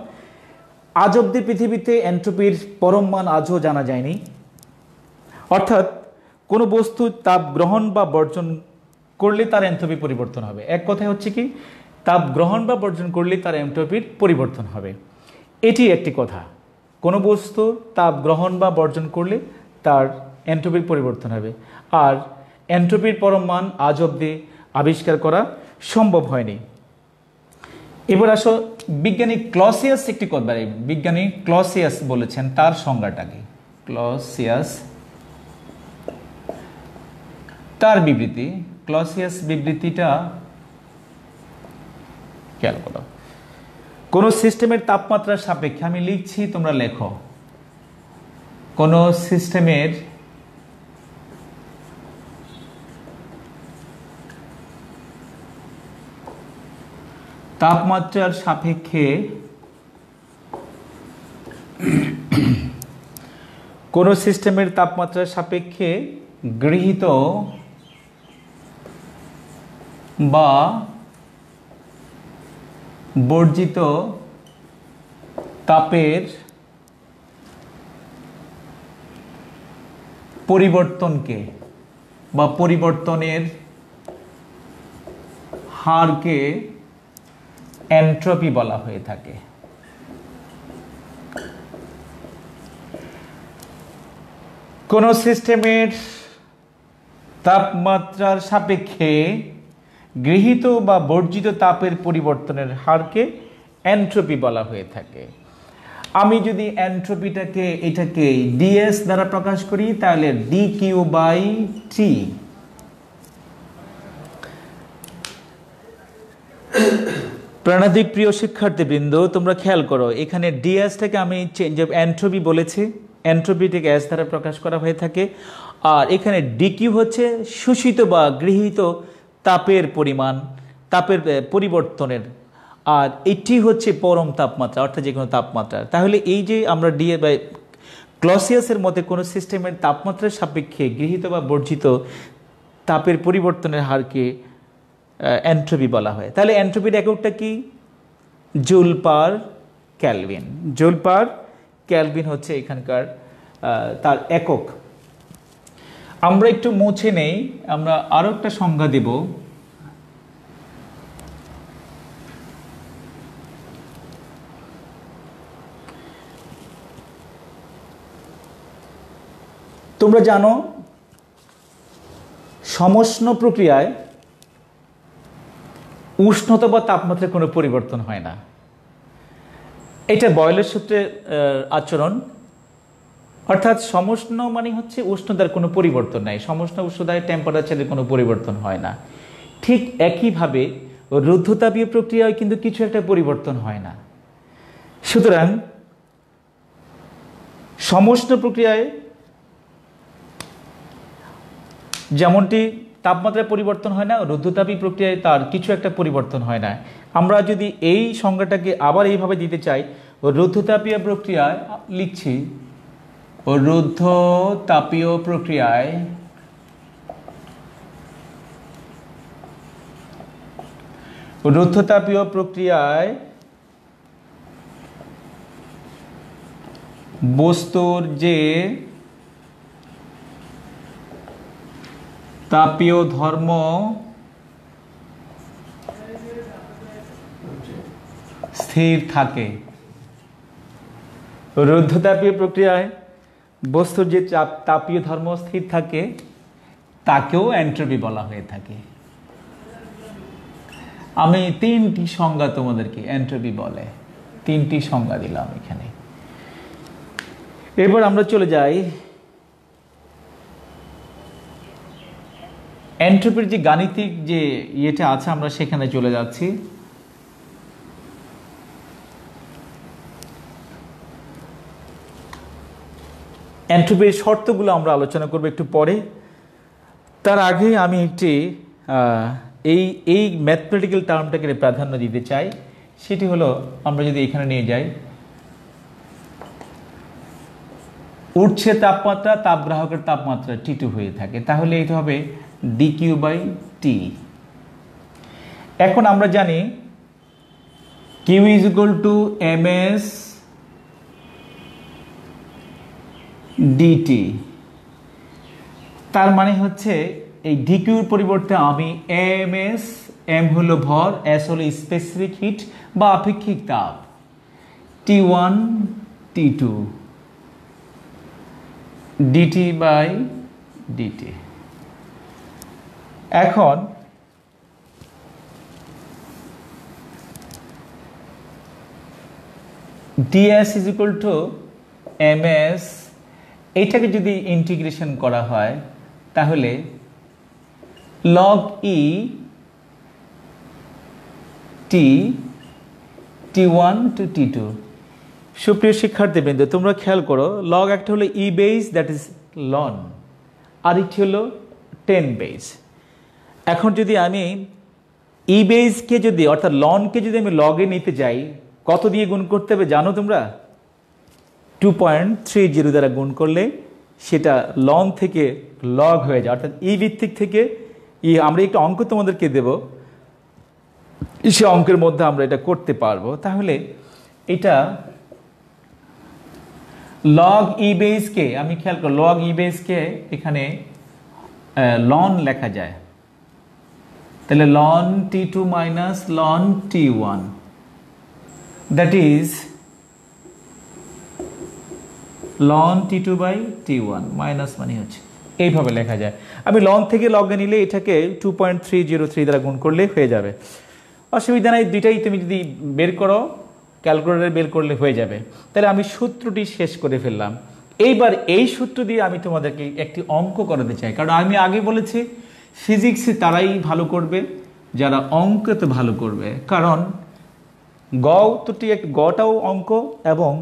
আজ অব্দি পৃথিবীতে এন্ট্রপির পরম মান আজও জানা যায়নি। অর্থাৎ কোনো বস্তু তাপ গ্রহণ বা বর্জন করলে তার এন্ট্রপি পরিবর্তন হবে। এক কথায় হচ্ছে কি, তাপ গ্রহণ বা বর্জন করলে তার এন্ট্রপির পরিবর্তন হবে, এটি একটি কথা। কোনো বস্তু তাপ গ্রহণ বা বর্জন করলে তার এন্ট্রপির পরিবর্তন হবে। আর এন্ট্রপির পরম মান আজ অব্দি আবিষ্কার করা সম্ভব হয়নি। এবার আসো, বিজ্ঞানী ক্লসিয়াস একটি কথা, বিজ্ঞানী ক্লসিয়াস বলেছেন, তার সংজ্ঞাটা কি? ক্লসিয়াস তার বিবৃতি, ক্লসিয়াস বিবৃতিটা খেয়াল করো। কোন সিস্টেমের তাপমাত্রার সাপেক্ষে, আমি লিখছি তোমরা লেখো, কোন সিস্টেমের তাপমাত্রার সাপেক্ষে কোন সিস্টেমের তাপমাত্রার সাপেক্ষে গৃহীত বা বর্জিত তাপের পরিবর্তনকে বা পরিবর্তনের হারকে এন্ট্রপি বলা হয়ে থাকে। কোন সিস্টেমের তাপমাত্রার সাপেক্ষে গৃহীত বা বর্জিত তাপের পরিবর্তনের হারকে এন্ট্রপি বলা হয়ে থাকে। আমি যদি এন্ট্রপিটাকে এটাকে ডিএস দ্বারা প্রকাশ করি তাহলে dQ/T। প্রাণাধিক প্রিয় শিক্ষার্থীবৃন্দ, তোমরা খেয়াল করো, এখানে ডিএসটাকে আমি এন্ট্রপি বলেছি, এন্ট্রপিটাকে এস দ্বারা প্রকাশ করা হয়ে থাকে। আর এখানে ডিকিউ হচ্ছে শোষিত বা গৃহীত তাপের পরিমাণ, তাপের পরিবর্তনের, আর এটি হচ্ছে পরম তাপমাত্রা অর্থাৎ যে কোনো তাপমাত্রা। তাহলে এই যে আমরা ক্লসিয়াসের মতে কোনো সিস্টেমের তাপমাত্রার সাপেক্ষে গৃহীত বা বর্জিত তাপের পরিবর্তনের হারকে এন্ট্রপি বলা হয়। তাহলে এন্ট্রপির এককটা কি? Joule per kelvin. Joule per kelvin হচ্ছে এখানকার তার একক। আমরা একটু মুছে নেই, আমরা আরো একটা সংজ্ঞা দেব। তোমরা জানো সমষ্ণ প্রক্রিয়ায় উষ্ণতা বা তাপমাত্রার কোনো পরিবর্তন হয় না। এটা বয়লের সূত্রের আচরণ, অর্থাৎ সমষ্ণ মানে হচ্ছে উষ্ণতার কোনো পরিবর্তন নাই, সমষ্ণ উষ্ণতায় টেম্পারেচারের কোনো পরিবর্তন হয় না। ঠিক একইভাবে রুদ্ধতাপীয় প্রক্রিয়ায় কিন্তু কিছু একটা পরিবর্তন হয় না। সুতরাং সমষ্ণ প্রক্রিয়ায় যেমনটি তাপমাত্রায় পরিবর্তন হয় না, রুদ্ধতাপী প্রক্রিয়ায় তার কিছু একটা পরিবর্তন হয় না। আমরা যদি এই সংজ্ঞাটাকে আবার এইভাবে দিতে চাই, রুদ্ধতাপীয় প্রক্রিয়ায় লিখছি রুদ্ধতাপীয় প্রক্রিয়ায় বস্তুর যে তাপীয় ধর্ম স্থির থাকে। রুদ্ধতাপীয় প্রক্রিয়ায় বস্তুর যে তাপীয় ধর্ম স্থির থাকে তাকেও এন্ট্রপি বলা হয়ে থাকে। আমি তিনটি সংজ্ঞা তোমাদেরকে এন্ট্রপি বলে, তিনটি সংজ্ঞা দিলাম এখানে। এবার আমরা চলে যাই এন্ট্রপির যে গাণিতিক যে ইয়েটা আছে, আমরা সেখানে চলে যাচ্ছি। এন্ট্রপির শর্তগুলো আমরা আলোচনা করব একটু পরে। তার আগে আমি একটি এই ম্যাথমেটিক্যাল টার্মটাকে প্রাধান্য দিতে চাই। সেটি হলো, আমরা যদি এখানে নিয়ে যাই, উঠছে তাপমাত্রা, তাপগ্রাহকের তাপমাত্রা T2 হয়ে থাকে, তাহলে এটা হবে dQ/T। এখন আমরা জানি Q = ms dt। তার মানে হচ্ছে এই dQর পরিবর্তে আমি ms, m হলো ভর, s হলো স্পেসিফিক হিট বা আপেক্ষিক তাপ, T1 T2 dt/dt। এখন ds = ms, এটাকে যদি ইন্টিগ্রেশন করা হয় তাহলে log e t T1 to T2। সুপ্রিয় শিক্ষার্থীবৃন্দ, তোমরা খেয়াল করো, লগ একটা হলো ই বেস, দ্যাট ইজ লন, আর একটি হলো 10 বেস। এখন যদি আমি ই বেসকে যদি, অর্থাৎ লনকে যদি আমি লগে নিতে যাই, কত দিয়ে গুণ করতে হবে জানো তোমরা? 2.30 দ্বারা গুণ করলে সেটা লন থেকে লগ হয়ে যায়, অর্থাৎ ই ভিত্তিক থেকে ই। আমরা একটা অঙ্ক তোমাদেরকে দেব, সে অঙ্কের মধ্যে আমরা এটা করতে পারবো। তাহলে এটা লগ ই বেসকে, আমি খেয়াল করি, লগ ই বেসকে এখানে লন লেখা যায়, তাহলে ln T2 minus ln T1, that is ln T2/T1 minus মানে হচ্ছে এইভাবে লেখা যায়। আমি লন থেকে লগে নিলে এটাকে 2.303 দ্বারা গুণ করলে হয়ে যাবে, অসুবিধা নাই। দুইটাই তুমি যদি বের করো, ক্যালকুলেটরে বের করলে হয়ে যাবে। তাহলে আমি সূত্রটি শেষ করে ফেললাম। এইবার এই সূত্র দিয়ে আমি তোমাদেরকে একটি অঙ্ক করাতে চাই, কারণ আমি আগে বলেছি ফিজিক্সে তারাই ভালো করবে যারা অঙ্কতে ভালো করবে, কারণ গটাও অঙ্ক এবং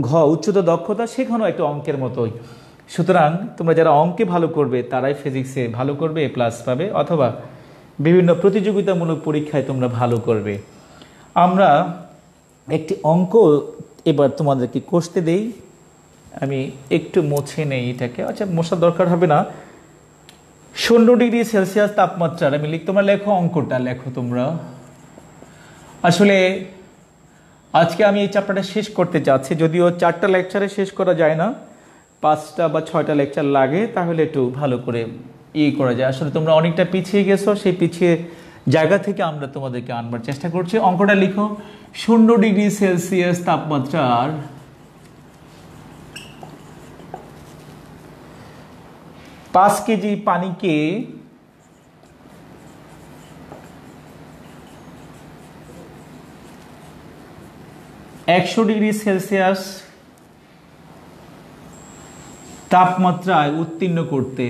ঘ উচ্চতর দক্ষতা, সেখানেও একটা অঙ্কের মতোই। সুতরাং তোমরা যারা অঙ্কে ভালো করবে তারাই ফিজিক্সে ভালো করবে, A+ পাবে, অথবা বিভিন্ন প্রতিযোগিতামূলক পরীক্ষায় তোমরা ভালো করবে। আমরা একটি অঙ্ক এবার তোমাদেরকে কষতে দেই। আমি একটু মুছে নেই এটাকে, আচ্ছা মোছার দরকার হবে না। 0°C তাপমাত্রার আমি তোমরা লেখো, অঙ্কটা লেখো তোমরা। আসলে আজকে আমি এই চ্যাপ্টারটা শেষ করতে চাচ্ছি, যদিও 4টা লেকচারে শেষ করা যায় না, 5টা বা 6টা লেকচার লাগে, তাহলে একটু ভালো করে করা যায়। আসলে তোমরা অনেকটা পিছিয়ে গেছো, সেই পিছিয়ে জায়গা থেকে আমরা তোমাদেরকে আনবার চেষ্টা করছি। অঙ্কটা লিখো, 0 ডিগ্রি সেলসিয়াস তাপমাত্রার 5 কেজি পানিকে 100 ডিগ্রি সেলসিয়াস তাপমাত্রায় উত্তীর্ণ করতে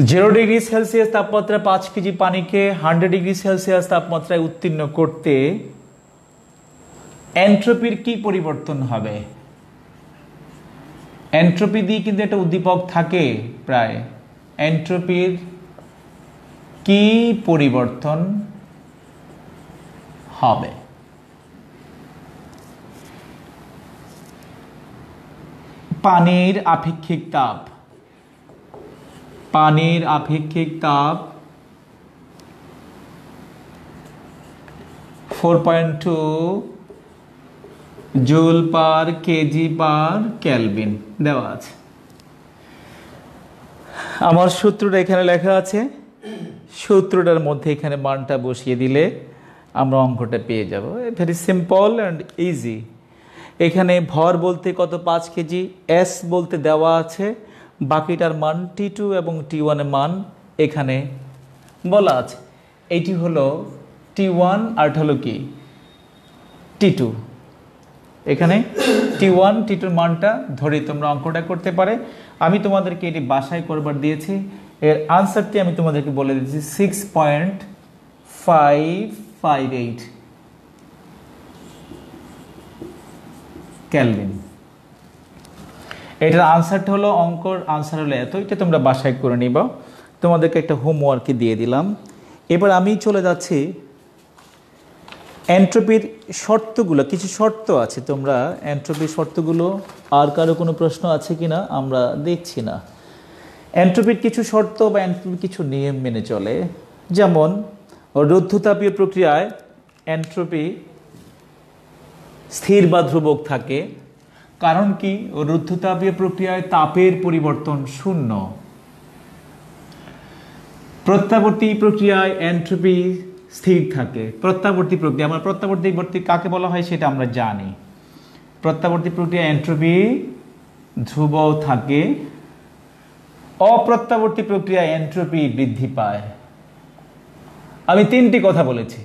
জিরো ডিগ্রি সেলসিয়াস তাপমাত্রা 5 কেজি পানিকে 100 ডিগ্রি সেলসিয়াস তাপমাত্রায় উত্তীর্ণ করতে এন্ট্রপির কি পরিবর্তন হবে? এন্ট্রপি দিয়ে কিন্তু একটা উদ্দীপক থাকে প্রায়। এন্ট্রপির কি পরিবর্তন হবে? পানির আপেক্ষিক তাপ, পানির আপেক্ষিক তাপ 4.2 joule per KG per kelvin দেওয়া আছে। আমার সূত্রটা এখানে লেখা আছে, সূত্রটার মধ্যে এখানে মানটা বসিয়ে দিলে আমরা অঙ্কটা পেয়ে যাব। Very simple and easy. এখানে ভর বলতে কত? 5 কেজি। এস বলতে দেওয়া আছে, বাকিটার মান T2 এবং T1 এর মান এখানে বলা আছে। এইটি হলো T1 আর হলো কি T2। এখানে T1 T2 এর মানটা ধরে তোমরা অঙ্কটা করতে পারে। আমি তোমাদেরকে এটি বাসায় করবার দিয়েছি, এর আনসারটি আমি তোমাদেরকে বলে দিয়েছি 6.558 কেলভিন। এটার আনসারটা হলো, অঙ্কর আনসার হলো এত। এটা তোমরা বাসায় করে নিবা, তোমাদেরকে একটা হোমওয়ার্কে দিয়ে দিলাম। এবার আমি চলে যাচ্ছি এন্ট্রপির শর্তগুলো। কিছু শর্ত আছে, তোমরা এন্ট্রপির শর্তগুলো আর কারো কোনো প্রশ্ন আছে কিনা আমরা দেখছি না। এন্ট্রপির কিছু শর্ত বা এন্ট্রপির কিছু নিয়ম মেনে চলে, যেমন রুদ্ধতাপীয় প্রক্রিয়ায় এন্ট্রপি স্থির বা ধ্রুবক থাকে। কারণ কি? রুদ্ধতাপীয় প্রক্রিয়ায় তাপের পরিবর্তন শূন্য। প্রত্যাবর্তী প্রক্রিয়ায় এন্ট্রপি স্থির থাকে। প্রত্যাবর্তী প্রক্রিয়া, আমরা প্রত্যাবর্তী কাকে বলা হয় সেটা আমরা জানি। প্রত্যাবর্তী প্রক্রিয়া এন্ট্রপি ধ্রুব থাকে। অপ্রত্যাবর্তী প্রক্রিয়া এন্ট্রপি বৃদ্ধি পায়। আমি 3টি কথা বলেছি।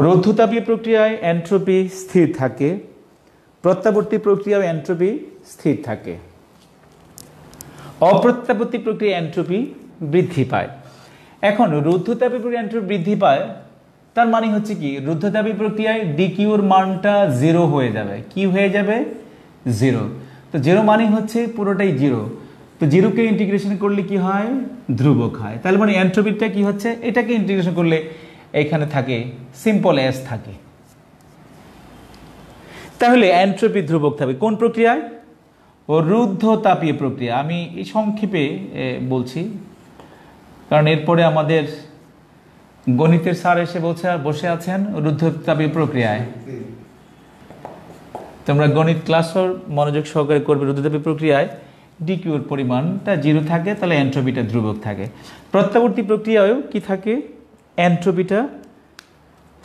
রুদ্ধতাপীয় প্রক্রিয়ায় এন্ট্রপি স্থির থাকে, প্রত্যাবর্তী প্রক্রিয়ায় এন্ট্রপি স্থির থাকে, অপ্রত্যাবর্তী প্রক্রিয়া এন্ট্রপি বৃদ্ধি পায়। এখন রুদ্ধতাপীয় প্রক্রিয়া এন্ট্রপি বৃদ্ধি পায়, তার মানে হচ্ছে কি? রুদ্ধতাপীয় প্রক্রিয়ায় ডিকিউর মানটা 0 হয়ে যাবে। কি হয়ে যাবে? 0। তো 0 মানে হচ্ছে পুরোটাই 0। তো 0কে ইন্টিগ্রেশন করলে কি হয়? ধ্রুবক হয়। তাহলে মানে এন্ট্রপিটা কি হচ্ছে? এটাকে ইন্টিগ্রেশন করলে এখানে থাকে সিম্পল এস থাকে। তাহলে এন্ট্রপি ধ্রুবক থাকবে কোন প্রক্রিয়ায়? রুদ্ধতাপীয় প্রক্রিয়া। আমি এই সংক্ষেপে বলছি, কারণ এরপরে আমাদের গণিতের স্যার এসে বসে আছেন রুদ্ধতাপীয় প্রক্রিয়ায়। তোমরা গণিত ক্লাসও মনোযোগ সহকারে করবে। রুদ্ধতাপীয় প্রক্রিয়ায় ডিকিউর পরিমাণটা 0 থাকে, তাহলে এন্ট্রপিটা ধ্রুবক থাকে। প্রত্যাবর্তী প্রক্রিয়ায়ও কি থাকে? এন্ট্রপিটা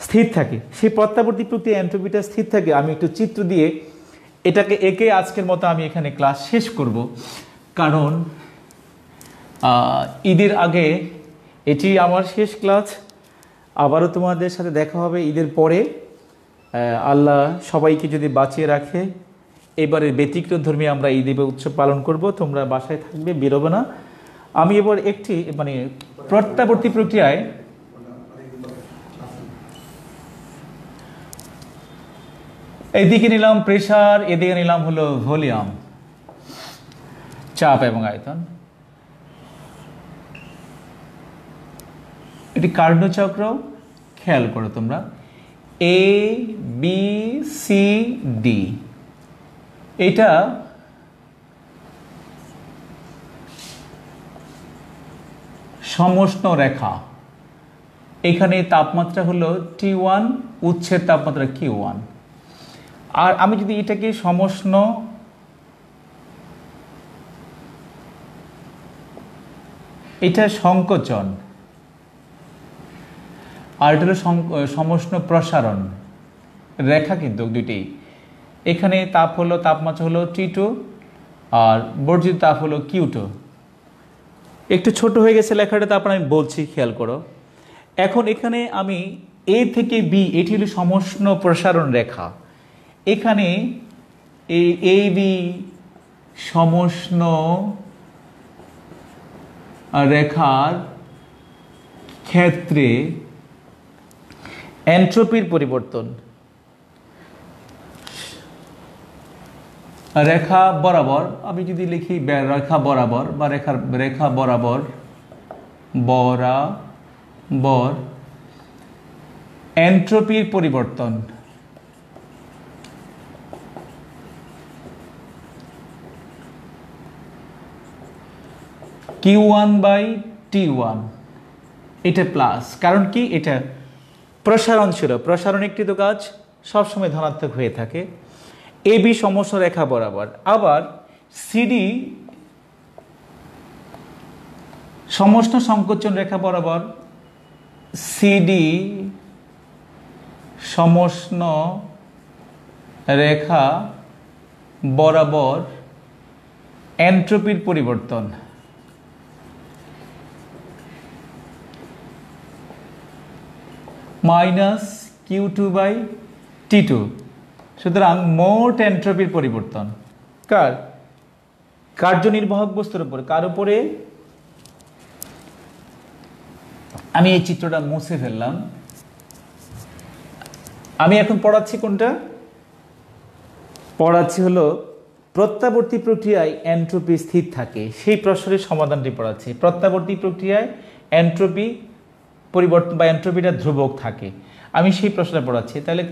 স্থির থাকে। সেই প্রত্যাবর্তী প্রক্রিয়া এন্ট্রপিটা স্থির থাকে। আমি একটু চিত্র দিয়ে এটাকে একে আজকের মতো আমি এখানে ক্লাস শেষ করব, কারণ ঈদের আগে এটি আমার শেষ ক্লাস। আবারও তোমাদের সাথে দেখা হবে ঈদের পরে, আল্লাহ সবাইকে যদি বাঁচিয়ে রাখে। এবারে ব্যতিক্রমধর্মী আমরা ঈদ উৎসব পালন করব। তোমরা বাসায় থাকবে, বেরোবে না। আমি এবার একটি প্রত্যাবর্তী প্রক্রিয়ায় এদিকে নিলাম প্রেসার, এদিকে নিলাম হলো ভলিউম, চাপ এবং আয়তন। এটি কার্নো চক্র। খেয়াল করো তোমরা, A B C D, এটা সমষ্ণ রেখা, এখানে তাপমাত্রা হলো T1, উৎসের তাপমাত্রা Q1। আর আমি যদি এটাকে সমষ্ণ এটা সংকোচন আর এটা হলো সমষ্ণ প্রসারণ রেখা, কিন্তু দুইটি। এখানে তাপমাত্রা হলো T2 আর বর্জিত তাপ হলো Q2। একটু ছোট হয়ে গেছে লেখাটা, তারপর আমি বলছি, খেয়াল করো। এখন এখানে আমি A থেকে B, এটি হলো সমষ্ণ প্রসারণ রেখা। এখানে এই AB সমষ্ণ রেখার ক্ষেত্রে এন্ট্রপির পরিবর্তন রেখা বরাবর, আমি যদি লিখি রেখা বরাবর বা রেখা বরাবর এন্ট্রপির পরিবর্তন Q1/T1, এটা প্লাস। কারণ কি, এটা প্রসারণ ছিল, প্রসারণ একটি তো কাজ সবসময় ধনাত্মক হয়ে থাকে। AB সমষ্ণ রেখা বরাবর, আবার CD সমষ্ণ সংকোচন রেখা বরাবর, CD সমষ্ণ রেখা বরাবর এন্ট্রপির পরিবর্তন -Q2/T2। সুতরাং মোট এন্ট্রপির পরিবর্তন কার? কার্যনির্বাহক বস্তুর উপর। কার উপরে? আমি এই চিত্রটা মুছে ফেললাম। আমি এখন পড়াচ্ছি কোনটা? পড়াচ্ছি হলো প্রত্যাবর্তী প্রক্রিয়ায় এন্ট্রপি স্থির থাকে, সেই প্রশ্নের সমাধানটি পড়াচ্ছি। প্রত্যাবর্তী প্রক্রিয়ায় এন্ট্রপি পরিবর্তন বা এন্ট্রপিটা ধ্রুবক থাকে, আমি সেই প্রশ্নটা পড়াচ্ছি। তাহলে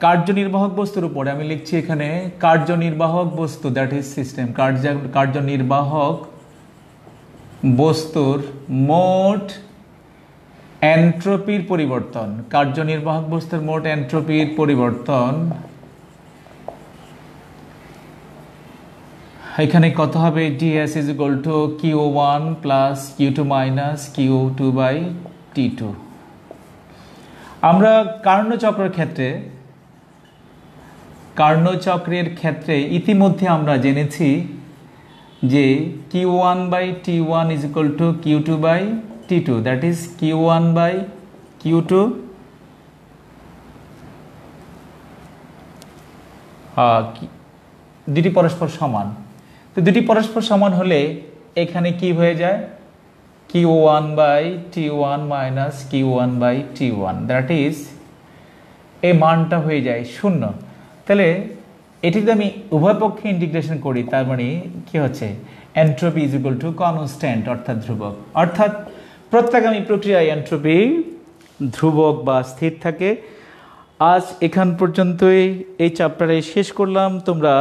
কার্যনির্বাহক বস্তুর উপরে আমি লিখছি এখানে কার্যনির্বাহক বস্তু, দ্যাট ইজ সিস্টেম। কার্যনির্বাহক বস্তুর মোট এন্ট্রপির পরিবর্তন, কার্যনির্বাহক বস্তুর মোট এন্ট্রপির পরিবর্তন এখানে কত হবে? DS = Q1 + Q2 - Q2/T2। আমরা কার্নোচক্রের ক্ষেত্রে ইতিমধ্যে আমরা জেনেছি যে Q1/T1 = Q2/T2, that is Q1/Q2 দুটি পরস্পর সমান। তো দুটি পরস্পর সমান হলে এখানে কি হয়ে যায়? Q1/T1 - Q1/T1, দ্যাট ইজ এই মানটা হয়ে যায় 0। তাহলে এটি যদি আমি উভয় পক্ষে ইন্টিগ্রেশন করি, তার মানে কি হচ্ছে? এন্ট্রপি = কনস্ট্যান্ট, অর্থাৎ ধ্রুবক। অর্থাৎ প্রত্যাগামী প্রক্রিয়ায় এন্ট্রপি ধ্রুবক বা স্থির থাকে। আজ এখান পর্যন্তই এই চ্যাপ্টারে শেষ করলাম। তোমরা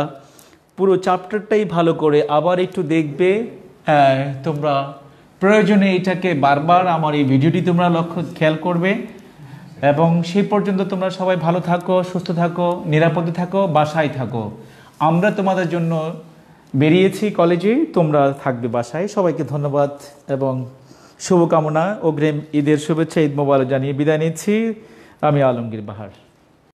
পুরো চ্যাপ্টারটাই ভালো করে আবার একটু দেখবে। তোমরা প্রয়োজনে এটাকে বারবার আমার এই ভিডিওটি তোমরা খেয়াল করবে। এবং সেই পর্যন্ত তোমরা সবাই ভালো থাকো, সুস্থ থাকো, নিরাপদে থাকো, বাসায় থাকো। আমরা তোমাদের জন্য বেরিয়েছি কলেজে, তোমরা থাকবে বাসায়। সবাইকে ধন্যবাদ এবং শুভকামনা। অগ্রিম ঈদের শুভেচ্ছা, ঈদ মোবারক জানিয়ে বিদায় নিচ্ছি। আমি আলমগীর বাহার।